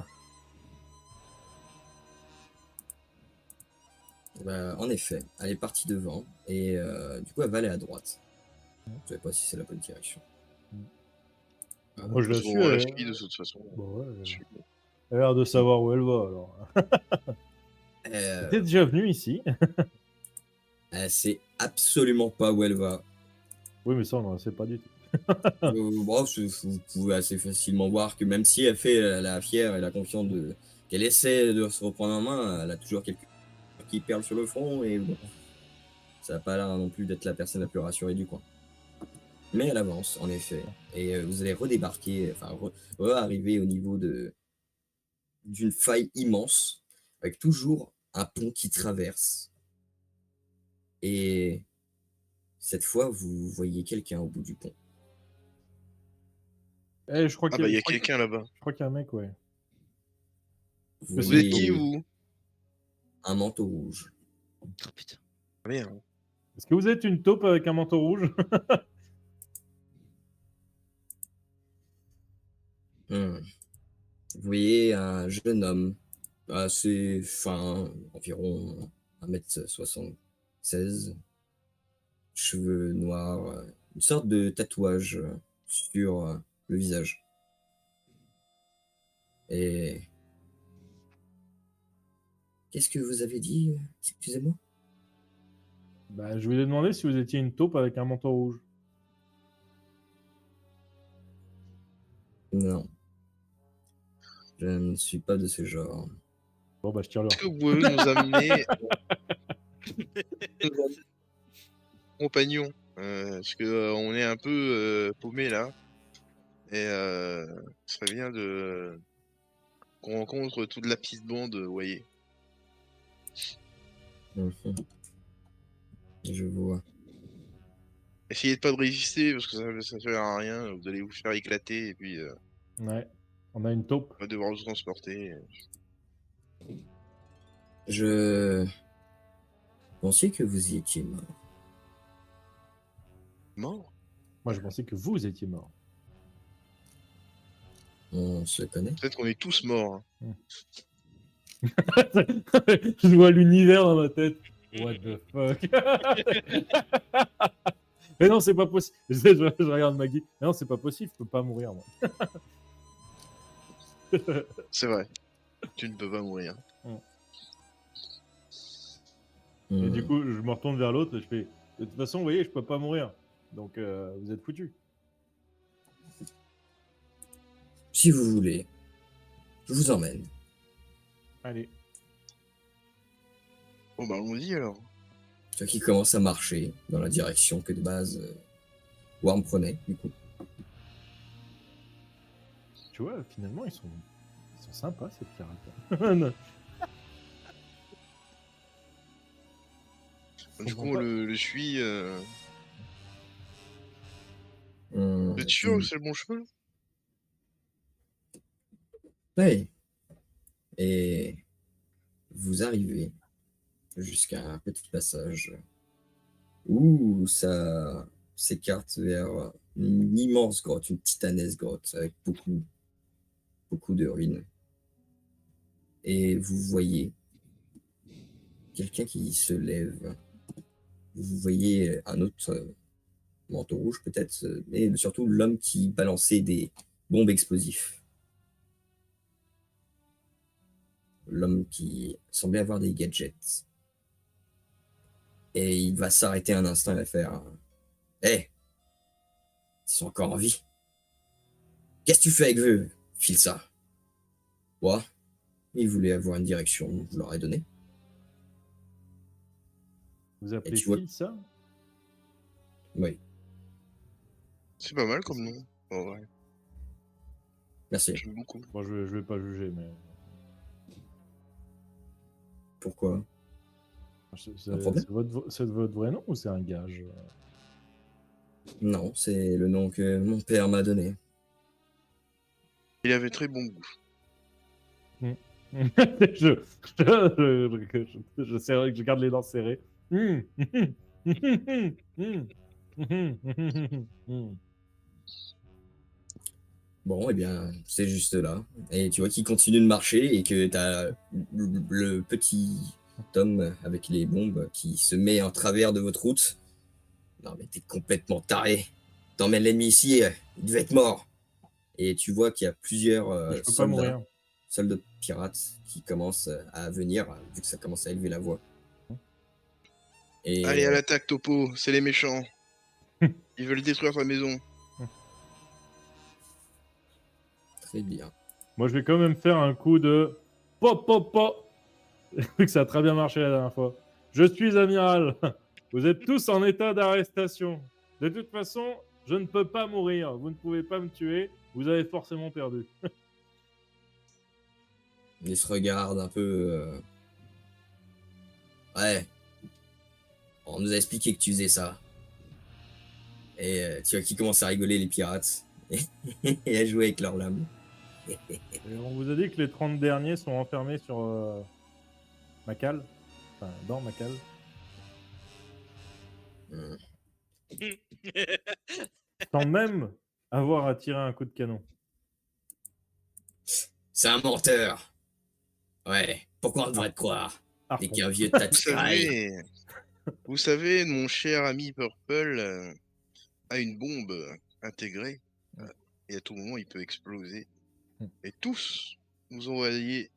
Bah, en effet, elle est partie devant et du coup, elle va aller à droite. Je ne sais pas si c'est la bonne direction. Moi, je la suis. On la Elle... suit de toute façon. Bon, ouais, Je suis- elle a l'air de savoir où elle va, alors. T'es déjà venu ici? Elle sait absolument pas où elle va. Oui, mais ça, on ne sait pas du tout. Bon, vous pouvez assez facilement voir que même si elle fait la fière et la confiante qu'elle essaie de se reprendre en main, elle a toujours quelqu'un qui perle sur le front et bon, ça n'a pas l'air non plus d'être la personne la plus rassurée du coin. Mais elle avance, en effet, et vous allez redébarquer, enfin, arriver au niveau d'une faille immense, avec toujours un pont qui traverse. Et cette fois, vous voyez quelqu'un au bout du pont. Eh, je crois Ah qu'il bah, il y y a quelqu'un là-bas. je crois qu'il y a un mec, ouais. Vous Vous voyez êtes qui, vous? un manteau rouge. Oh putain. Ah, merde. Est-ce que vous êtes une taupe avec un manteau rouge? Hmm. Vous voyez un jeune homme, assez fin, environ 1m76, cheveux noirs, une sorte de tatouage sur le visage. Et qu'est-ce que vous avez dit? Excusez-moi? Bah, je vous ai demandé si vous étiez une taupe avec un manteau rouge. Non. Je ne suis pas de ce genre. Bon, bah, je tire le. Est-ce que vous pouvez nous amener compagnon? Parce que on est un peu paumé là. Et ce serait bien de qu'on rencontre toute la petite bande, vous voyez. Mhm. Je vois. Essayez de pas de résister parce que ça sert à rien. Vous allez vous faire éclater et puis Ouais, on a une taupe. on va devoir vous transporter. Je pensais que vous y étiez mort. Mort? Moi, je pensais que vous étiez mort. On se connaît? Peut-être qu'on est tous morts. Hein. Je vois l'univers dans ma tête. What the fuck? Mais non, c'est pas possible. Je regarde Maggie. Mais non, c'est pas possible, je peux pas mourir, moi. C'est vrai. Tu ne peux pas mourir. Et du Hmm. coup, je me retourne vers l'autre et je fais de toute façon, vous voyez, je peux pas mourir. Donc, vous êtes foutus. Si vous voulez, je vous emmène. Allez. Bon bah allons-y alors. Ce qui commence à marcher dans la direction que de base Worm prenait, du coup. Tu vois, finalement, ils sont sympas, ces pirates. Du coup comprends on pas. le suit. Hmm. Vous êtes sûr que c'est le bon chemin? Ouais. Et vous arrivez jusqu'à un petit passage où ça s'écarte vers une immense grotte, une titanesque grotte avec beaucoup de ruines. Et vous voyez quelqu'un qui se lève. Vous voyez un autre manteau rouge peut-être, mais surtout l'homme qui balançait des bombes explosives. L'homme qui semblait avoir des gadgets. Et il va s'arrêter un instant et va faire Hé, ils sont encore en vie. Qu'est-ce que tu fais avec eux? File ça. Quoi? Ils voulaient avoir une direction, je leur ai donné. Vous appelez tu vois- Phil, ça? Oui, C'est pas mal comme nom. En vrai, merci. j'aime beaucoup. Bon, je vais pas juger, mais. Pourquoi? C'est Un problème? c'est votre vrai nom ou c'est un gage? Non, c'est le nom que mon père m'a donné. Il avait très bon goût. je, c'est vrai que je garde les dents serrées. Bon, eh bien, c'est juste là. Et tu vois qu'il continue de marcher et que t'as le petit homme avec les bombes qui se met en travers de votre route. Non, mais t'es complètement taré. T'emmènes l'ennemi ici, il devait être mort. Et tu vois qu'il y a plusieurs Je peux pas mourir. soldats pirates qui commencent à venir, vu que ça commence à élever la voix. Et Allez, à l'attaque, Topo, c'est les méchants. Ils veulent détruire ta maison. très bien. Moi, je vais quand même faire un coup de pop pop pop. Vu que ça a très bien marché la dernière fois. Je suis amiral. Vous êtes tous en état d'arrestation. De toute façon, je ne peux pas mourir. Vous ne pouvez pas me tuer. Vous avez forcément perdu. Il se regarde un peu. Ouais. On nous a expliqué que tu faisais ça. Et tu vois qu'ils commencent à rigoler, les pirates. Et à jouer avec leurs lames. Et on vous a dit que les 30 derniers sont enfermés sur Macal. Enfin, dans Macal. Hmm. Sans même avoir à tirer un coup de canon. C'est un menteur. Ouais. Pourquoi on devrait te croire? T'es Harpon. qu'un vieux tas de Vous ferraille. savez, vous savez, mon cher ami Purple a une bombe intégrée. Et à tout moment, il peut exploser. Et tous, nous envoyer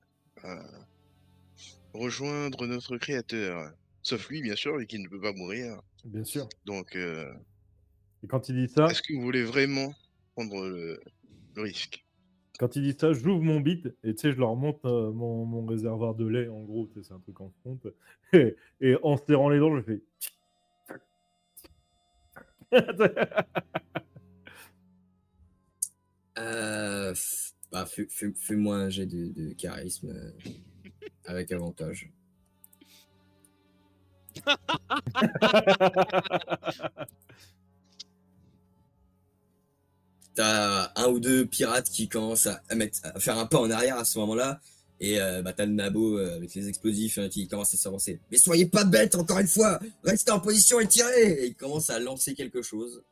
rejoindre notre créateur. Sauf lui, bien sûr, lui qui ne peut pas mourir. Bien sûr. Donc, Et quand il dit ça, est-ce que vous voulez vraiment prendre le risque? j'ouvre mon bit et tu sais, je leur montre mon réservoir de lait. En gros, tu sais, c'est un truc en front. Et en serrant les dents, je fais. Bah, fais-moi un jet de charisme avec avantage. T'as un ou deux pirates qui commencent à faire un pas en arrière à ce moment-là. Et bah, t'as le nabo avec les explosifs qui commence à s'avancer. Mais soyez pas bêtes, encore une fois! Restez en position et tirez! Et il commence à lancer quelque chose.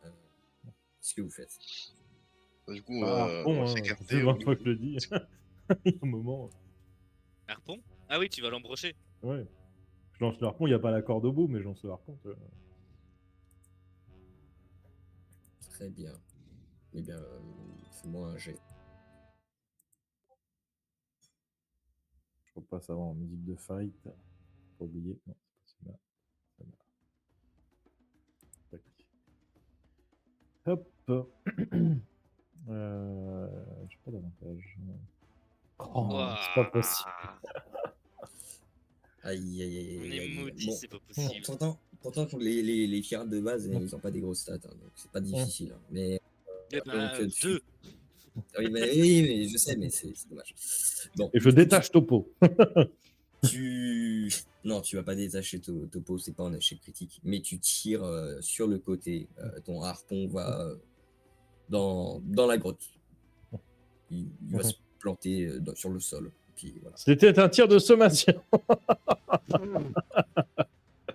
Qu'est-ce que vous faites? Du coup, Bah, on harpon, va hein, ça s'écarter. fait 20 fois que je le dis. Il y a un moment. Harpon? Ah oui, tu vas l'embrocher. Ouais. Je lance le harpon, il n'y a pas la corde au bout, mais je lance le harpon. Tu vois. Très bien. Eh bien, fais-moi un jet. Je repasse avant musique de fight. Pas oublier. Non, c'est pas celle-là. Tac. Hop. J'ai pas d'avantage. Oh, c'est pas possible. Aïe, aïe, aïe, On aïe, est aïe. maudit, Bon, c'est pas possible. pourtant pour les pirates de base, ils n'ont pas des grosses stats, hein, donc c'est pas difficile. Hein. Mais Eh donc, ben, deux. oui, mais je sais, mais c'est dommage. Bon, Et je détache Topo. Non, tu vas pas détacher Topo, c'est pas un échec critique, mais tu tires sur le côté. Ton harpon va dans la grotte. Il va se planter sur le sol. Puis voilà. C'était un tir de sommation.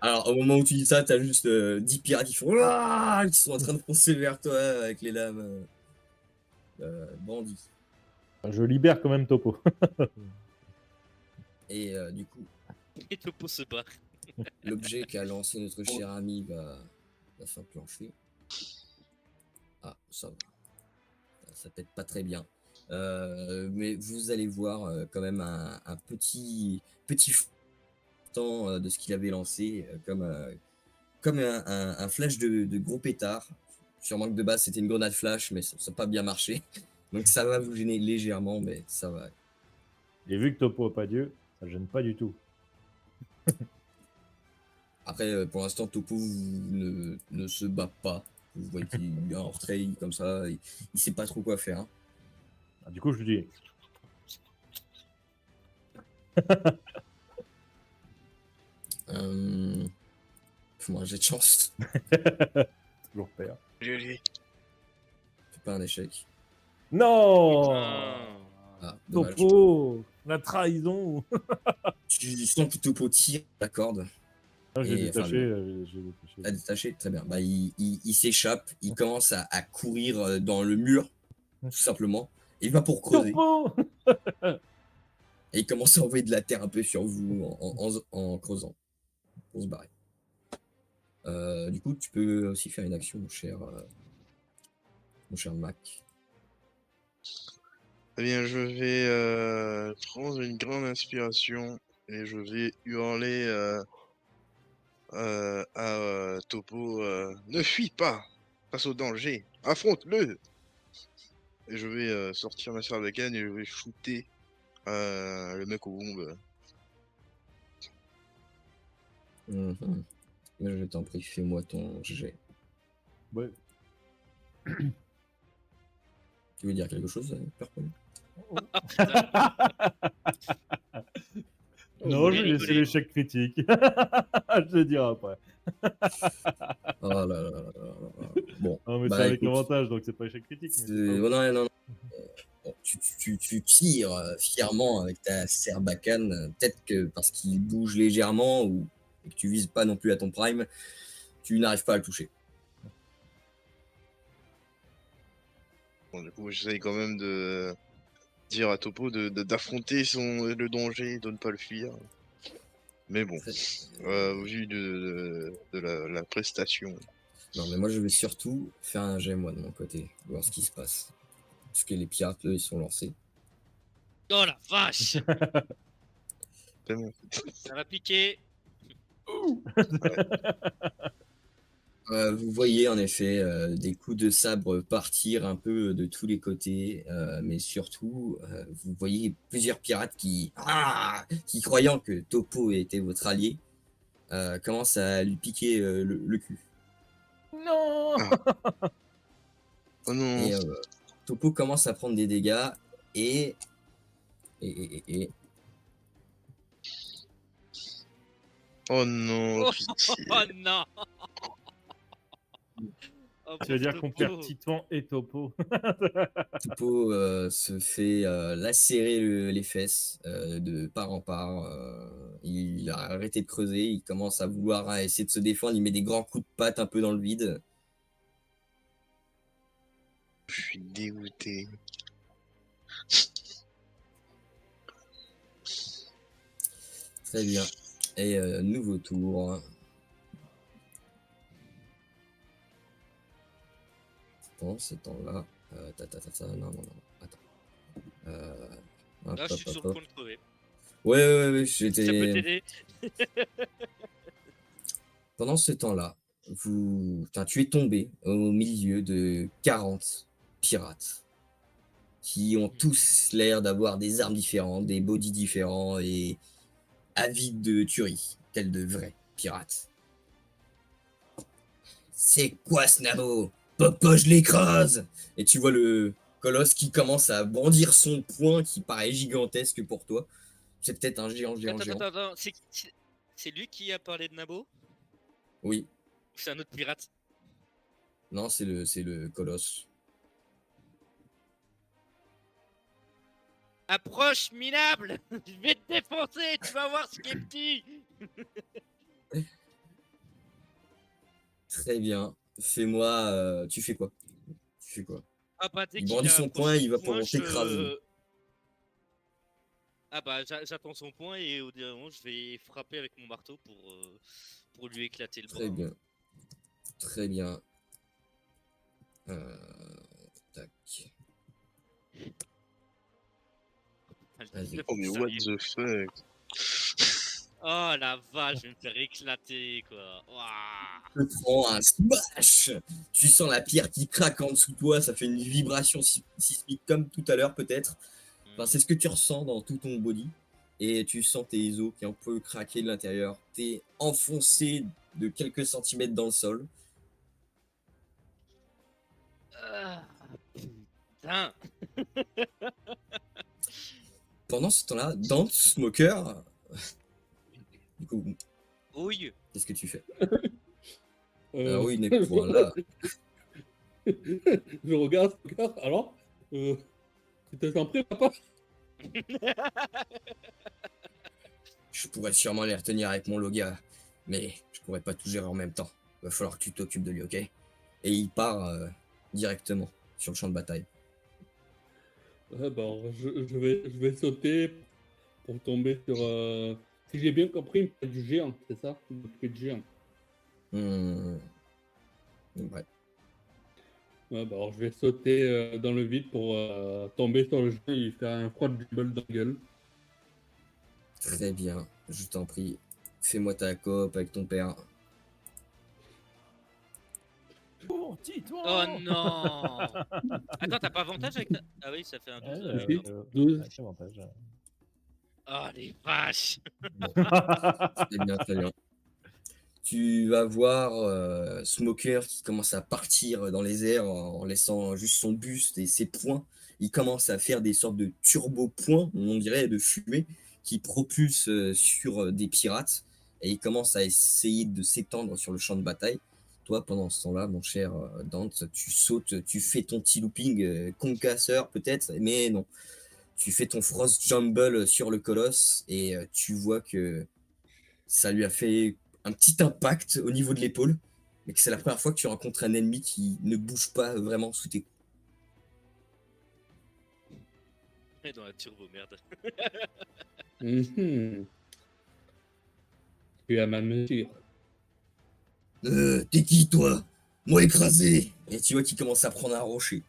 Alors, au moment où tu dis ça, t'as juste 10 pirates qui font Ouah qui sont en train de foncer vers toi avec les lames bandits. Je libère quand même Topo. Et du coup, Et Topo se barre. l'objet qu'a lancé notre cher ami va s'enclencher. Ah, ça va. Ça pète pas très bien. Mais vous allez voir quand même un petit temps de ce qu'il avait lancé, comme un flash de gros pétard. Sûrement que de base c'était une grenade flash, mais ça n'a pas bien marché. Donc ça va vous gêner légèrement, mais ça va. Et vu que Topo n'a pas Dieu, ça gêne pas du tout. Après, pour l'instant, Topo ne se bat pas. Vous voyez qu'il est en retrait comme ça, il sait pas trop quoi faire. Ah, du coup, je lui dis. Fais-moi un jet de chance. Toujours père. Allez. Fais pas un échec. Non Ah, dommage. Topo La trahison Tu sens que Topo tire la corde. Ah, j'ai Et, enfin, détaché, j'ai à détaché. détacher, très bien. Bah, il s'échappe, il commence à courir dans le mur, tout simplement. Il va pour creuser. Topo Et il commence à envoyer de la terre un peu sur vous en creusant pour se barrer. Du coup, tu peux aussi faire une action, mon cher Mac. Eh bien, je vais prendre une grande inspiration et je vais hurler à Topo ne fuis pas face au danger, affronte-le. Et je vais sortir ma sarbacane et je vais shooter le mec aux bombes. Mhm. Mais je t'en prie, fais-moi ton jet. Ouais. Tu veux dire quelque chose, Purple? Non, j'ai je vais laisser rigolé. l'échec critique. Je te dirai après. Oh là là là là là là. Bon, Non, mais c'est bah avec écoute, avantage, donc c'est pas échec critique. Mais c'est pas oh, non, non, non. Bon, tu tires fièrement avec ta serbacane. Peut-être que parce qu'il bouge légèrement ou et que tu vises pas non plus à ton prime, tu n'arrives pas à le toucher. Bon, du coup, j'essaye quand même de dire à Topo d'affronter le danger, de ne pas le fuir. Mais bon, au vu de la prestation. Non, mais moi je vais surtout faire un jet, moi, de mon côté, voir ce qui se passe. Parce que les pirates, eux, ils sont lancés. Oh la vache! Tellement. Ça va piquer! Vous voyez en effet des coups de sabre partir un peu de tous les côtés, mais surtout, vous voyez plusieurs pirates qui croyant que Topo était votre allié, commencent à lui piquer le cul. Non Oh non! Et Topo commence à prendre des dégâts et Oh non, Oh, pitié. oh non! Oh, Tu veux dire pauvre qu'on Topo. perd Titan et Topo. Topo se fait lacérer les fesses de part en part. Il a arrêté de creuser, il commence à vouloir essayer de se défendre, il met des grands coups de patte un peu dans le vide. Je suis dégoûté. Très bien. Et nouveau tour. Pendant ce temps-là, non, attends. Hop, Là, je hop, suis hop, sur le hop. point de crever. Ouais, Ça peut j'étais. t'aider. Pendant ce temps-là, tu es tombé au milieu de 40 pirates qui ont tous l'air d'avoir des armes différentes, des bodys différents et avides de tuerie, tels de vrais pirates. C'est quoi ce nabo? Popo, je l'écrase! Et tu vois le colosse qui commence à bondir son poing qui paraît gigantesque pour toi. C'est peut-être un géant. Attends. C'est lui qui a parlé de Nabo? Oui, Ou c'est un autre pirate? non, c'est le colosse. Approche, minable! Je vais te défoncer, tu vas voir ce qui est petit! Très bien. Fais-moi. Tu fais quoi? Ah bah dès Il qu'il brandit a son approché poing, son il va point, pour t'écraser. Ah bah j'attends son point et au dernier moment je vais frapper avec mon marteau pour lui éclater le bras. Très bien. Tac. Vas-y. Oh mais what the fuck? Oh la vache, je vais me faire éclater quoi. Ouah. Tu prends un smash. Tu sens la pierre qui craque en dessous de toi, ça fait une vibration sismique comme tout à l'heure peut-être. Enfin, c'est ce que tu ressens dans tout ton body. Et tu sens tes os qui ont un peu craqué de l'intérieur. T'es enfoncé de quelques centimètres dans le sol. Ah, putain. Pendant ce temps-là, dans Smoker, du coup, Ouille. qu'est-ce que tu fais? Euh, Oui, n'est point là. Je regarde, alors, tu te sens prêt, papa? Je pourrais sûrement les retenir avec mon Loga, mais je pourrais pas tout gérer en même temps. Va falloir que tu t'occupes de lui, ok? Et il part directement sur le champ de bataille. Ouais, bah, alors, je vais sauter pour tomber sur. Si j'ai bien compris, une tête du géant, c'est ça? Une tête de géant. Hmm. Ouais. Ouais, bah, alors je vais sauter dans le vide pour tomber sur le géant et lui faire un froid de dribble dans la gueule. Très bien, je t'en prie. Fais-moi ta coop avec ton père. Oh, Titouan. Oh non! Attends, t'as pas avantage avec ta. Ah oui, ça fait un 12. ouais, ouais. 12. Avec avantage. Oh les vaches! Très bien, très bien. Tu vas voir Smoker qui commence à partir dans les airs en laissant juste son buste et ses poings. Il commence à faire des sortes de turbo-points, on dirait, de fumée, qui propulsent sur des pirates. Et il commence à essayer de s'étendre sur le champ de bataille. Toi, pendant ce temps-là, mon cher Dante, tu sautes, tu fais ton petit looping concasseur peut-être, mais non. Tu fais ton Frost Jumble sur le colosse et tu vois que ça lui a fait un petit impact au niveau de l'épaule, mais que c'est la première fois que tu rencontres un ennemi qui ne bouge pas vraiment sous tes coups. Et dans la turbo, merde. Mhm. Tu as ma mesure. T'es qui toi? Moi écrasé! Et tu vois qu'il commence à prendre un rocher.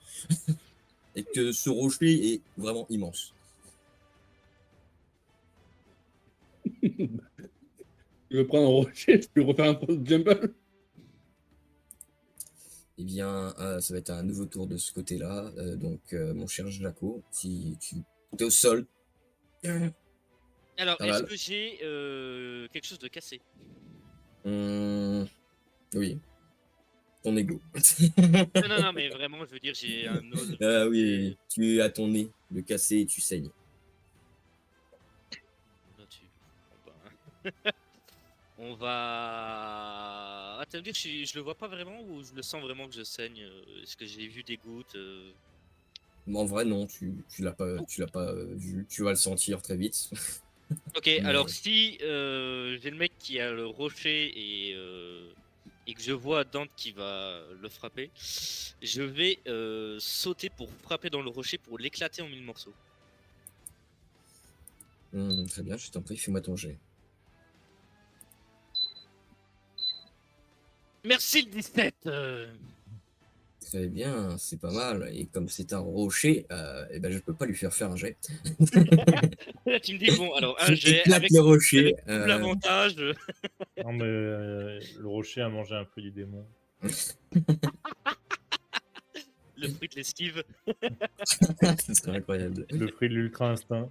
Et que ce rocher est vraiment immense. Tu veux prendre un rocher, tu veux refaire un post jumble? Eh bien, ça va être un nouveau tour de ce côté-là. Donc, mon cher Jaco, si tu es au sol, Alors, pas est-ce mal. que j'ai quelque chose de cassé? Oui, ton ego. Non, non, non, mais vraiment, je veux dire, j'ai un os. Ah oui, tu as ton nez de cassé et tu saignes. Là, tu comprends pas, hein. On va. Ah, tu vas me dire, je le vois pas vraiment ou je le sens vraiment que je saigne? Est-ce que j'ai vu des gouttes? Mais en vrai, non, tu l'as pas vu. Tu vas le sentir très vite. Ok, Mais- alors si j'ai le mec qui a le rocher et que je vois Dante qui va le frapper, je vais sauter pour frapper dans le rocher pour l'éclater en mille morceaux. Très bien, je t'en prie, fais-moi ton jet. Merci le 17 Très bien, c'est pas mal. Et comme c'est un rocher, eh ben, je peux pas lui faire un jet. Là, tu me dis, bon, alors un Tu jet éclates avec les rochers. double avantage. Non, mais le rocher a mangé un fruit du démon. Le fruit de l'esquive. Ce serait incroyable. Le fruit de l'ultra instinct.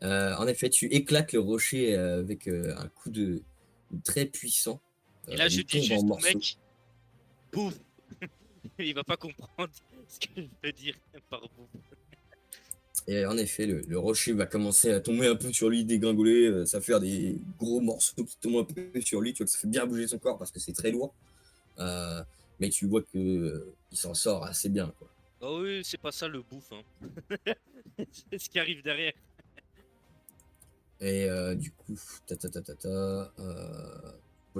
En effet, tu éclates le rocher avec un coup de très puissant. Et là, je Il dis tombe en juste au morceaux. mec, bouffe. Il va pas comprendre ce que je veux dire par bouffe. Et en effet, le rocher va commencer à tomber un peu sur lui, dégringoler. Ça va faire des gros morceaux qui tombent un peu sur lui. Tu vois que ça fait bien bouger son corps parce que c'est très lourd. Euh, mais tu vois que il s'en sort assez bien, quoi. Oh oui, c'est pas ça le bouffe. Hein. C'est ce qui arrive derrière. Et du coup, vous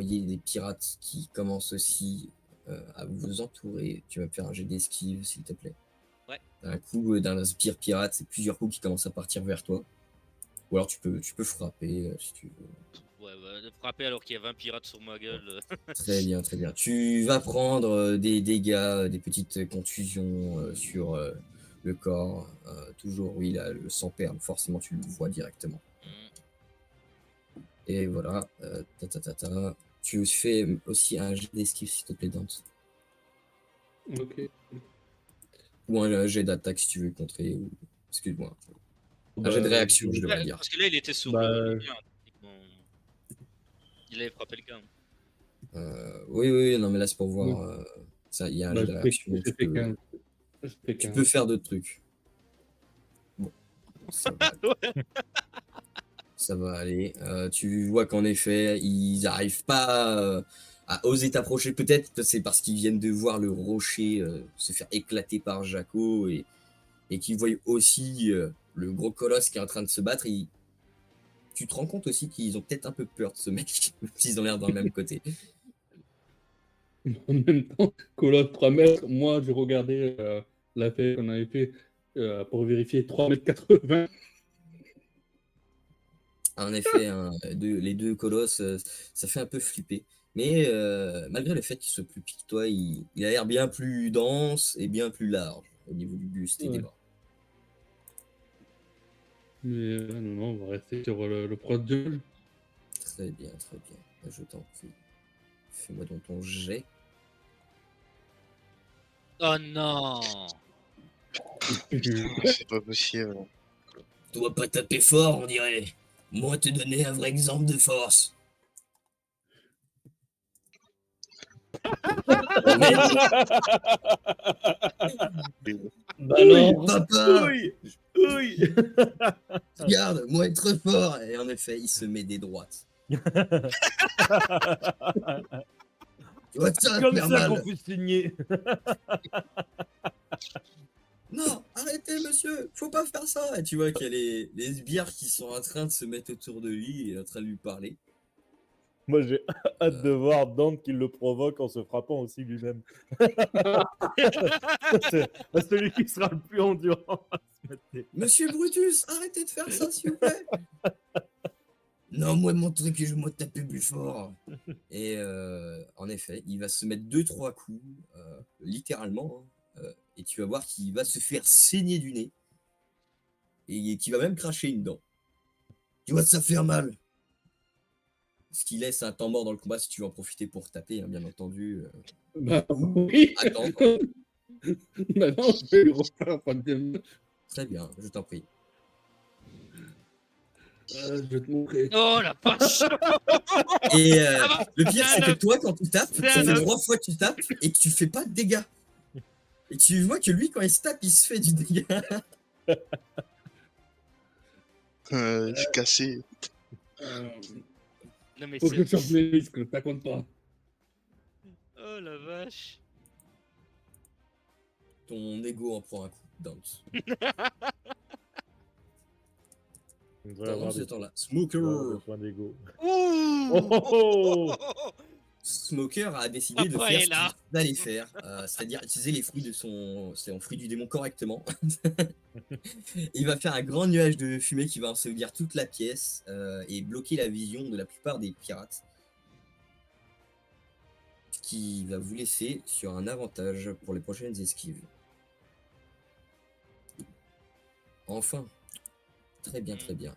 voyez des pirates qui commencent aussi à vous entourer. Tu vas me faire un jet d'esquive, s'il te plaît. Ouais. Un coup d'un sbire pirate, c'est plusieurs coups qui commencent à partir vers toi. Ou alors tu peux frapper si tu veux. Ouais, frapper alors qu'il y a 20 pirates sur ma gueule. Très bien, très bien. Tu vas prendre des dégâts, des petites contusions sur le corps. Toujours, oui, là, le sang perle, forcément tu le vois directement. Et voilà. Tu fais aussi un jet d'esquive, s'il te plaît, Dante. Ok. Ou un jet d'attaque si tu veux contrer. Excuse-moi. Un jet de réaction, je devrais dire. Parce que là, il était sur Bah, le gars, techniquement. Il avait frappé le gars. Oui, non, mais là c'est pour voir. Ça, il y a un Bah, jet de réaction. j'ai fait 15. J'ai fait Tu 15. peux faire d'autres trucs. Bon, ça va. Ça va aller. Tu vois qu'en effet, ils n'arrivent pas a osé t'approcher. Peut-être que c'est parce qu'ils viennent de voir le rocher se faire éclater par Jaco et qu'ils voient aussi le gros colosse qui est en train de se battre. Tu te rends compte aussi qu'ils ont peut-être un peu peur de ce mec, s'ils ont l'air dans le même côté. En même temps, Colosse 3 mètres, moi j'ai regardé la paix qu'on avait fait pour vérifier 3,80 m. En effet, hein, les deux colosses, ça fait un peu flipper. Mais malgré le fait qu'il soit plus petit que toi, il a l'air bien plus dense et bien plus large au niveau du buste et des Ouais. bras. Mais non, on va rester sur le prodigue. Très bien, très bien. Je t'en prie. Fais-moi donc ton jet. Oh non! C'est pas possible. Tu dois pas taper fort, on dirait. Moi, te donner un vrai exemple de force. Oh merde, Bah non. papa, Oui. Oui. regarde, moi être fort. Et en effet, il se met des droites. Tu vois que ça va te Comme faire ça qu'on mal. peut signer. Non, arrêtez, monsieur, faut pas faire ça. Et tu vois qu'il y a les sbires qui sont en train de se mettre autour de lui et en train de lui parler. Moi, j'ai hâte de voir Dante qui le provoque en se frappant aussi lui-même. C'est celui qui sera le plus endurant à se mettre des- Monsieur Brutus, arrêtez de faire ça, s'il vous plaît. Non, moi, montrer que je vais me taper plus fort. Et en effet, il va se mettre 2-3 coups, littéralement. Hein, et tu vas voir qu'il va se faire saigner du nez. Et qu'il va même cracher une dent. Tu vois, ça fait mal. Ce qui laisse un temps mort dans le combat si tu veux en profiter pour taper, hein, bien entendu. Bah Ou oui. attendre. Maintenant, je vais lui refaire un troisième. Très bien, je t'en prie. Je vais te montrer. Oh la vache! Et Ah bah, le pire, c'est c'est un que œuf. toi, quand tu tapes, C'est ça un fait œuf. 3 fois que tu tapes et que tu fais pas de dégâts. Et tu vois que lui, quand il se tape, il se fait du dégât. Je suis cassé. Non mais Faut que je c'est... sorte mes risques, ça compte pas. Oh la vache! Ton ego en prend un coup. Dance. On devrait Pendant avoir ce des temps-là, des points d'ego. Ouh! Oh, oh, oh. Smoker a décidé de Papa faire est ce là. qu'il allait faire, c'est-à-dire utiliser les fruits de son fruit du démon correctement. Il va faire un grand nuage de fumée qui va ensevelir toute la pièce et bloquer la vision de la plupart des pirates. Ce qui va vous laisser sur un avantage pour les prochaines esquives. Enfin, très bien, très bien.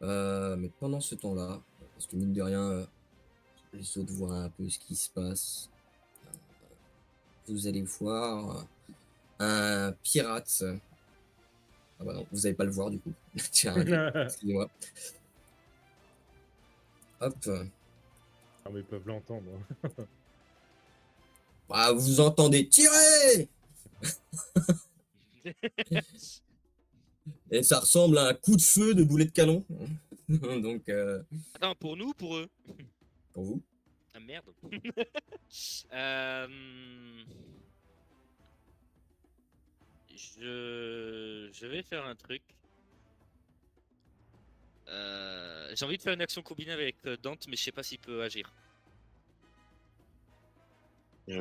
Mais pendant ce temps-là, parce que mine de rien, les autres voient un peu ce qui se passe. Vous allez voir un pirate. Ah bah non, vous n'allez pas le voir du coup. Tiens, excusez-moi. Hop. Ah, mais ils peuvent l'entendre. Bah, vous entendez tirer et ça ressemble à un coup de feu de boulet de canon. Donc, Attends, pour nous ou pour eux? pour vous. Ah merde. Je vais faire un truc. J'ai envie de faire une action combinée avec Dante, mais je sais pas s'il peut agir.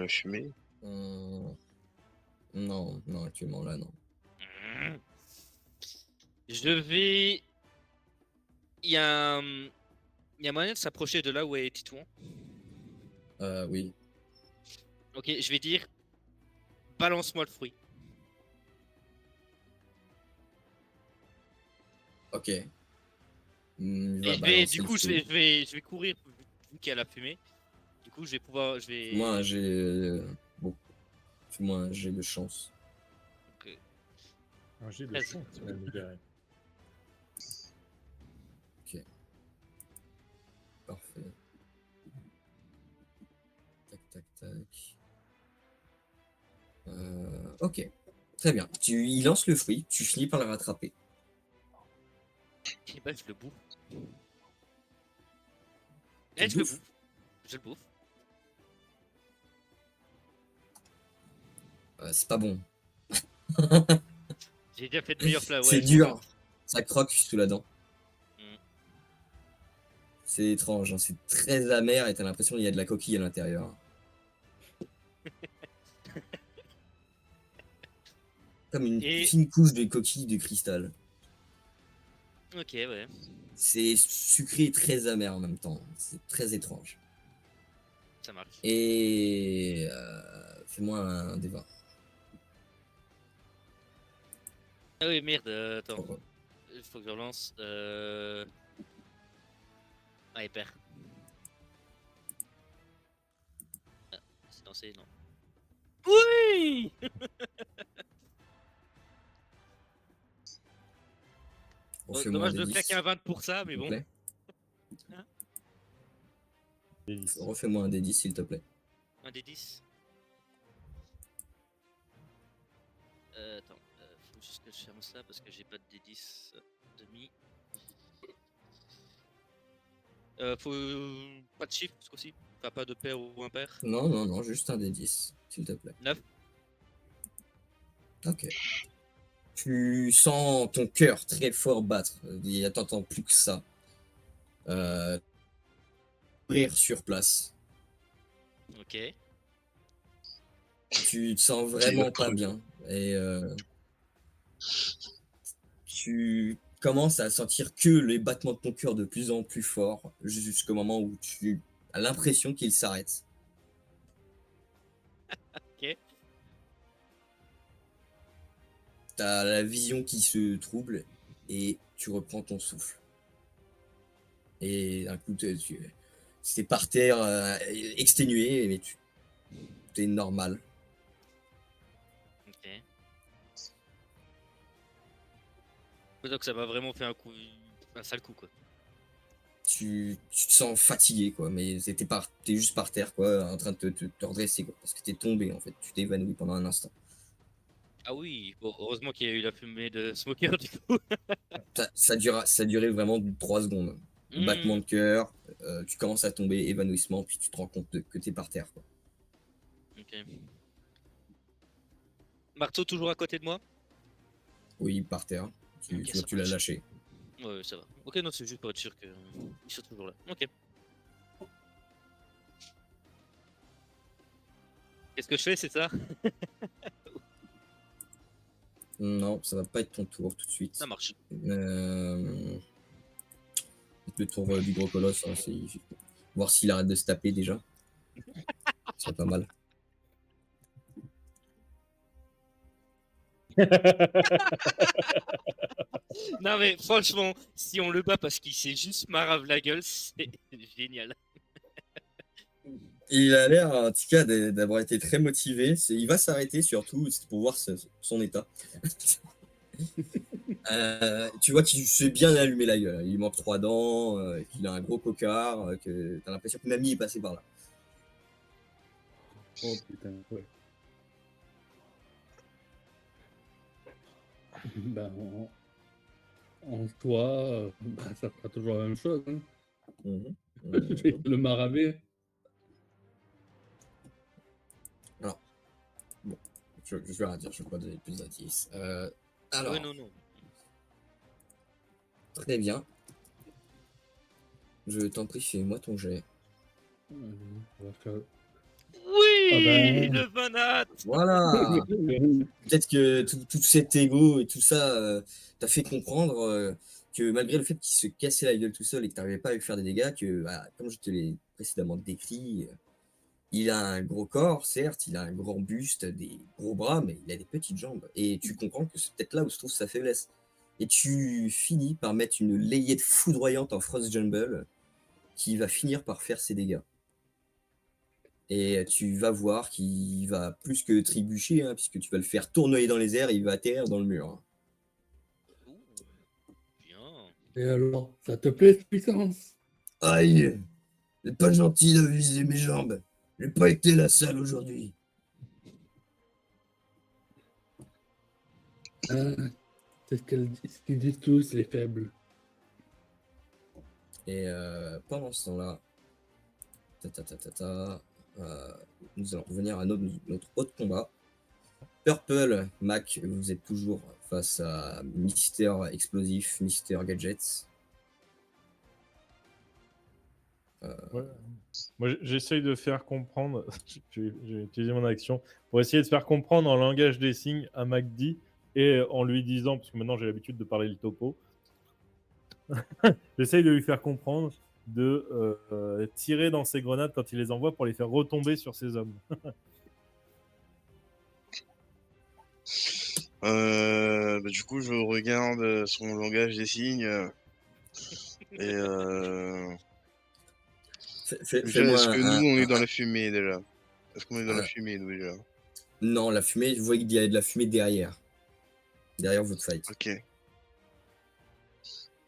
Fumé. Non, non, actuellement là, non. Je vais. Il y a moyen de s'approcher de là où est Titouan. Oui. Ok, je vais dire. Balance-moi le fruit. Ok. Et je vais, du coup, je vais courir vu qu'il y a la fumée. Du coup, je vais pouvoir. Je vais. Moi, bon. Fais-moi un jet de chance. Un jet de 13. chance, tu vas me garer. Parfait. Tac, tac, tac. Ok. Très bien. Il lance le fruit, tu finis par le rattraper. Et bah, je le bouffe. Tu Eh, je le bouffes bouffe. Je le bouffe. C'est pas bon. J'ai déjà fait de meilleurs plats, ouais. C'est je dur. m'en doute. Ça croque sous la dent. Mm. C'est étrange, hein, c'est très amer et t'as l'impression qu'il y a de la coquille à l'intérieur. Comme une Et- fine couche de coquille de cristal. Ok, ouais. C'est sucré et très amer en même temps. C'est très étrange. Ça marche. Et fais-moi un des 20. Ah oui, merde, attends. Pourquoi Il faut que je relance. Ah, il perd. Ah, c'est lancé, non. Oui. Bon, Refais-moi un dommage des de 10, claquer un 20 pour ça, mais s'il te bon. plaît. Des 10. Refais-moi un des 10, s'il te plaît. Un des 10. Attends, faut juste que je ferme ça parce que j'ai pas de D10 demi. Faut pas de chiffre ce coup-ci. Enfin, pas de paire ou impair. Non, non, non, juste un des 10, s'il te plaît. 9. Ok. Tu sens ton cœur très fort battre. T'entends plus que ça. Rire sur place. Ok. Tu te sens Il va vraiment pas crever. bien. Et tu commences à sentir que les battements de ton cœur de plus en plus forts jusqu'au moment où tu as l'impression qu'il s'arrête. Ok. T'as la vision qui se trouble et tu reprends ton souffle. Et d'un coup, c'est par terre, exténué, mais t'es normal. Ok. Donc ça m'a vraiment fait un sale coup quoi. Tu te sens fatigué, quoi, mais t'es juste par terre, quoi, en train de te redresser, quoi, parce que t'es tombé, en fait. Tu t'es évanoui pendant un instant. Ah oui, bon, heureusement qu'il y a eu la fumée de smoker du coup. Ça a duré vraiment 3 secondes. Battement Hmm, de cœur, tu commences à tomber, évanouissement, puis tu te rends compte que t'es par terre, quoi. ok. Marteau toujours à côté de moi. Oui, par terre. Ok, Tu vois ça que tu l'as marche. lâché. Ouais, ça va. Ok, non, c'est juste pour être sûr que ils sont toujours là. Ok. Qu'est-ce que je fais, c'est ça? Non, ça va pas être ton tour tout de suite. Ça marche. Le tour du gros colosse, hein, voir s'il arrête de se taper déjà. Ce serait pas mal. Non mais franchement, si on le bat parce qu'il s'est juste marave la gueule, c'est génial. Il a l'air, en tout cas, d'avoir été très motivé. Il va s'arrêter surtout pour voir son état. Tu vois qu'il s'est bien allumé la gueule. Il manque 3 dents, qu'il a un gros cocard, que t'as l'impression que Mamie est passée par là. Oh putain, ouais. Ben, en soi, ben, ça fera toujours la même chose. Hein. Mhm. Je vais le maraver. Alors, bon, je vais rien dire, je vais pas donner plus d'indices. Alors, Ouais, non, non. très bien. Je t'en prie, fais-moi ton jet. On va faire- Oui, Ah ben. le banat. Voilà. Peut-être que tout cet ego et tout ça t'a fait comprendre que malgré le fait qu'il se cassait la gueule tout seul et que tu n'arrivais pas à lui faire des dégâts, que bah, comme je te l'ai précédemment décrit, il a un gros corps, certes, il a un grand buste, des gros bras, mais il a des petites jambes. Et tu comprends que c'est peut-être là où se trouve sa faiblesse. Et tu finis par mettre une layette foudroyante en Frost Jumble qui va finir par faire ses dégâts. Et tu vas voir qu'il va plus que trébucher, hein, puisque tu vas le faire tournoyer dans les airs et il va atterrir dans le mur. Ouh, bien. Et alors, ça te plaît, cette puissance? Aïe! C'est pas gentil de viser mes jambes. J'ai pas été la salle aujourd'hui. C'est ce qu'ils disent tous, les faibles. Et pendant ce temps-là, nous allons revenir à notre autre combat. Purple, Mac, vous êtes toujours face à Mister Explosif, Mister Gadgets. Ouais. Moi, j'essaye de faire comprendre, j'ai utilisé mon action pour essayer de faire comprendre en langage des signes à MacD et en lui disant, parce que maintenant j'ai l'habitude de parler le topo, j'essaye de lui faire comprendre de tirer dans ses grenades quand il les envoie pour les faire retomber sur ses hommes. Du coup, je regarde son langage des signes et déjà, Fais-moi est-ce que nous, on est dans un- la fumée déjà? Est-ce qu'on est dans la un- fumée, nous, déjà? Non, la fumée, vous voyez qu'il y a de la fumée derrière. Derrière votre fight. Ok.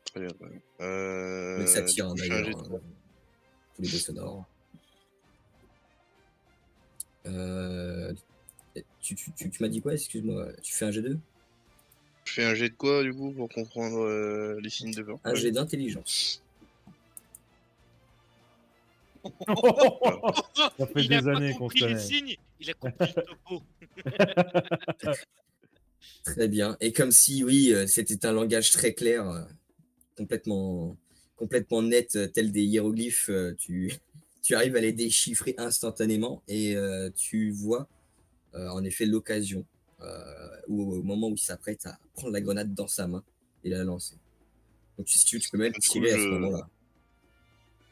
Très bien. Mais ça Du tire coup, hein, je fais un d'ailleurs. jet de quoi? Tous les bruits sonores. Tu m'as dit quoi? Excuse-moi. Tu fais un G2? Je fais un jet de quoi, du coup, pour comprendre les signes de Un Purple? G d'intelligence. Ça fait Il a des pas années qu'on se compris les connaît. signes, il a compris le topo. Très bien. Et comme si, oui, c'était un langage très clair, complètement, complètement net, tel des hiéroglyphes, tu arrives à les déchiffrer instantanément et tu vois en effet l'occasion au moment où il s'apprête à prendre la grenade dans sa main et la lancer. Donc si tu veux, tu peux même Du coup, tirer à ce moment-là.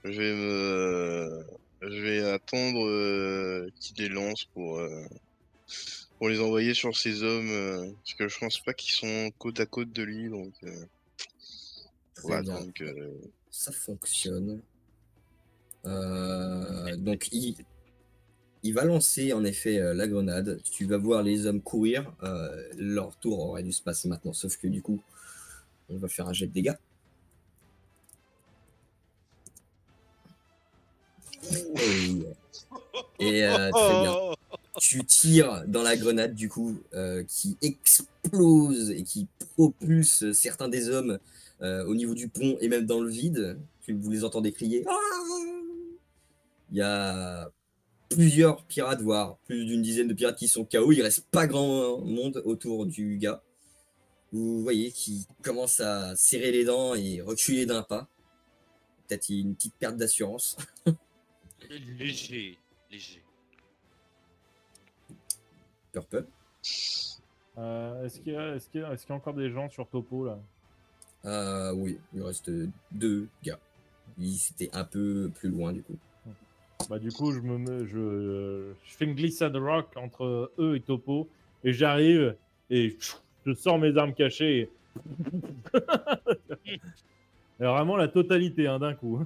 je vais attendre qu'il les lance pour les envoyer sur ses hommes, parce que je pense pas qu'ils sont côte à côte de lui, donc on va Très bien. attendre que... Ça fonctionne. Donc il va lancer en effet la grenade. Tu vas voir les hommes courir. Leur tour aurait dû se passer maintenant, sauf que du coup, on va faire un jet de dégâts. Et très bien. Tu tires dans la grenade du coup qui explose et qui propulse certains des hommes au niveau du pont et même dans le vide. Vous les entendez crier. Il y a plusieurs pirates, voire plus d'une dizaine de pirates qui sont KO. Il reste pas grand monde autour du gars. Vous voyez qu'il commence à serrer les dents et reculer d'un pas. Peut-être une petite perte d'assurance. Léger, léger. Purple. Est-ce qu'il y a encore des gens sur Topo là? Oui, il reste 2 gars. C'était un peu plus loin du coup. Bah du coup, je fais une glissade rock entre eux et Topo et j'arrive et je sors mes armes cachées. Et vraiment la totalité hein, d'un coup.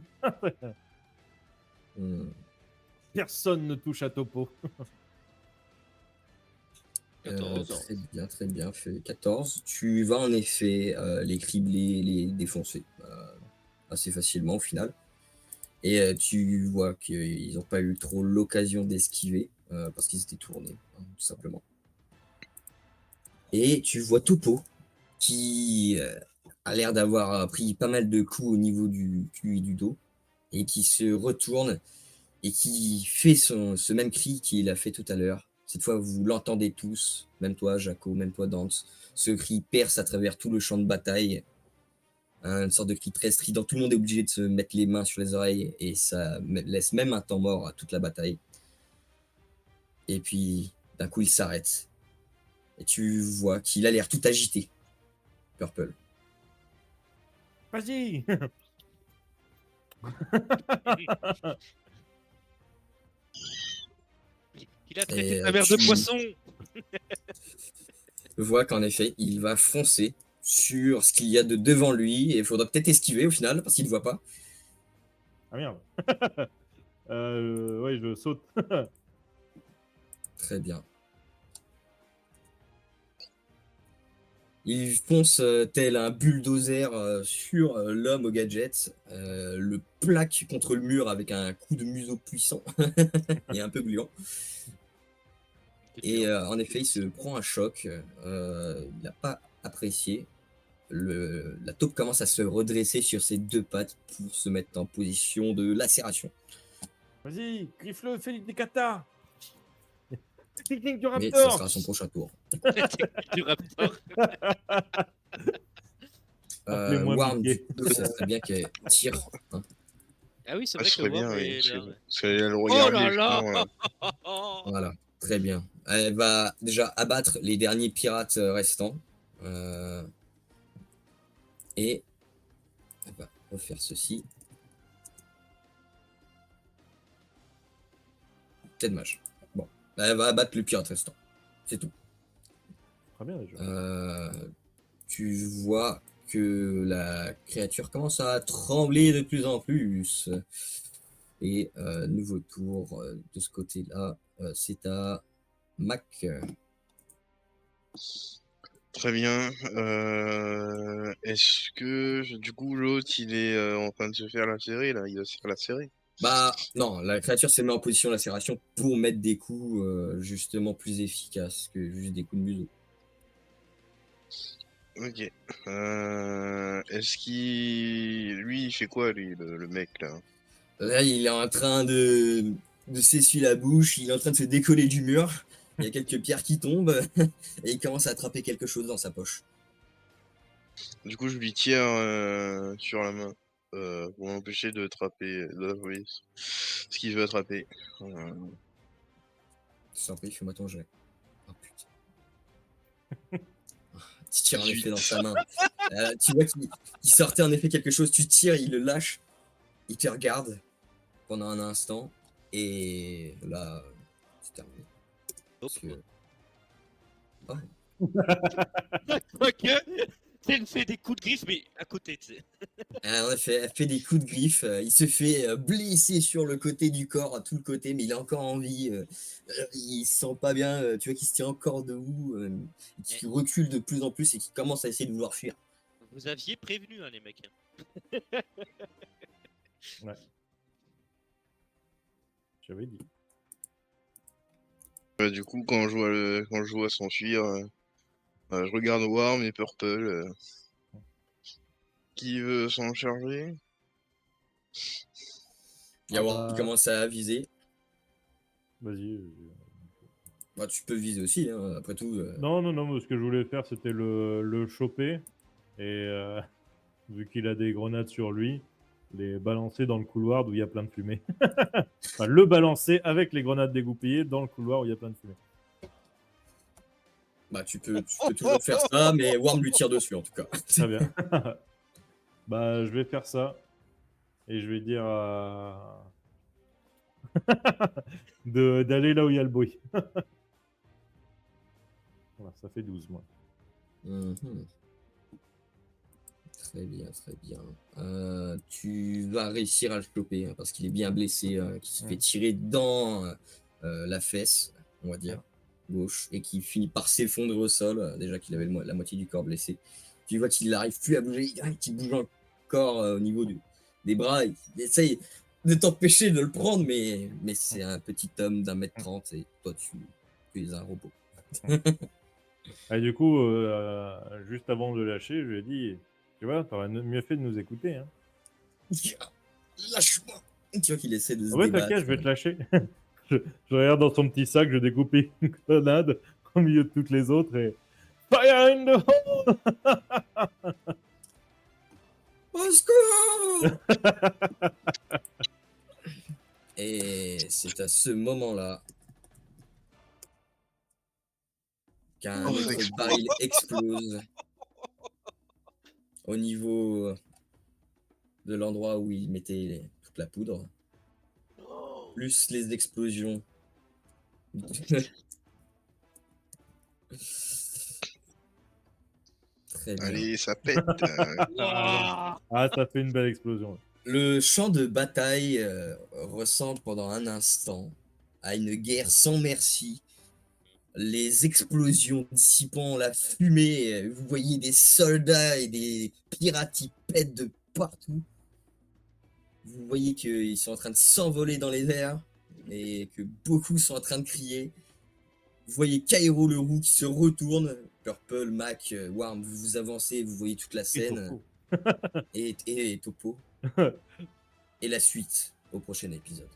Personne ne touche à Topo. 14. Très bien, fait 14. Tu vas en effet les cribler, les défoncer assez facilement au final. Et tu vois qu'ils n'ont pas eu trop l'occasion d'esquiver parce qu'ils étaient tournés, hein, tout simplement. Et tu vois Topo qui a l'air d'avoir pris pas mal de coups au niveau du cul et du dos et qui se retourne et qui fait ce même cri qu'il a fait tout à l'heure. Cette fois, vous l'entendez tous, même toi, Jaco, même toi, Dante. Ce cri perce à travers tout le champ de bataille. Une sorte de cri très strident. Tout le monde est obligé de se mettre les mains sur les oreilles et ça laisse même un temps mort à toute la bataille. Et puis, d'un coup, il s'arrête. Et tu vois qu'il a l'air tout agité, Purple. Vas-y. Il a traité Et ta mère de poisson. Tu vois qu'en effet, il va foncer sur ce qu'il y a de devant lui et il faudra peut-être esquiver au final parce qu'il ne voit pas. Ah merde. Ouais, je saute. Très bien. Il fonce tel un bulldozer sur l'homme au gadget, le plaque contre le mur avec un coup de museau puissant et un peu gluant. Et en effet, il se prend un choc. Il n'a pas apprécié. La taupe commence à se redresser sur ses 2 pattes pour se mettre en position de lacération. Vas-y, griffe-le, fais des katas. Technique du Mais ça Raptor. sera à son prochain tour. Du Raptor. Appelez-moi Warm, Mickey. du coup, ça serait bien qu'elle tire. Hein. Ah oui, c'est Ah, vrai ce que serait Worm bien, oui. est là. Ouais. Parce qu'elle a le Oh regard là vif, là non, Voilà, très bien. Elle va déjà abattre les derniers pirates restants. Et elle va refaire ceci. C'est dommage. Bon, elle va abattre le pirate restant. C'est tout. Très bien déjà. Tu vois que la créature commence à trembler de plus en plus. Et nouveau tour de ce côté-là. C'est à Mac. Très bien. Est-ce que du coup l'autre il est en train de se faire lacérer là? Il va se faire lacérer. Bah non, la créature se met en position lacération pour mettre des coups justement plus efficaces que juste des coups de museau. Ok. Est-ce qu'il lui il fait quoi lui le mec là? Là, il est en train de s'essuyer la bouche, il est en train de se décoller du mur. Il y a quelques pierres qui tombent et il commence à attraper quelque chose dans sa poche. Du coup je lui tire sur la main pour m'empêcher de d'attraper ce qu'il veut attraper. S'il te plaît, fais-moi ton jet. Oh putain. Tu tires en 18. effet dans sa main. Tu vois qu'il sortait en effet quelque chose, tu tires, il le lâche, il te regarde pendant un instant et là, c'est terminé. Parce que... Quoique, elle fait des coups de griffe, mais à côté, tu sais. En effet, elle fait des coups de griffe, il se fait blesser sur le côté du corps, à tout le côté, mais il a encore envie, il se sent pas bien, tu vois qu'il se tient encore debout, qui recule de plus en plus et qui commence à essayer de vouloir fuir. Vous aviez prévenu, hein, les mecs. Ouais. J'avais dit. Du coup quand je vois s'enfuir, je regarde Warm et Purple. Qui veut s'en charger? Il y a Warren qui commence à viser. Vas-y. Bah, tu peux viser aussi, hein, après tout. Non, mais ce que je voulais faire, c'était le choper. Et vu qu'il a des grenades sur lui, les balancer dans le couloir d'où il y a plein de fumée. Enfin, le balancer avec les grenades dégoupillées dans le couloir où il y a plein de fumée. Bah, tu peux toujours faire ça, mais Worm lui tire dessus en tout cas. Très bien. Bah, je vais faire ça. Et je vais dire d'aller là où il y a le bruit. Voilà, ça fait 12, moi. Mhm. Très bien, très bien. Tu vas réussir à le choper hein, parce qu'il est bien blessé, qui se fait tirer dans la fesse, on va dire, gauche, et qui finit par s'effondrer au sol, déjà qu'il avait la moitié du corps blessé. Tu vois qu'il n'arrive plus à bouger, qu'il bouge encore au niveau des bras, il essaye de t'empêcher de le prendre, mais c'est un petit homme d'1m30 et toi tu es un robot. Et du coup, juste avant de le lâcher, je lui ai dit, tu vois, t'aurais mieux fait de nous écouter. Hein. Lâche-moi. Tu vois qu'il essaie de se Ouais, débattre. t'inquiète, je vais te lâcher. je regarde dans son petit sac, je découpe une grenade au milieu de toutes les autres et... Fire in the hole. Au secours. Et c'est à ce moment-là qu'un autre baril explose au niveau de l'endroit où il mettait toute la poudre, plus les explosions. Très bien. Allez, ça pète. Ah, ça fait une belle explosion. Le champ de bataille ressemble pendant un instant à une guerre sans merci. Les explosions dissipant la fumée, vous voyez des soldats et des pirates qui pètent de partout. Vous voyez qu'ils sont en train de s'envoler dans les airs et que beaucoup sont en train de crier. Vous voyez Cairo le roux qui se retourne. Purple, Mac, Warm, vous avancez, vous voyez toute la scène. Et Topo. Et la suite au prochain épisode.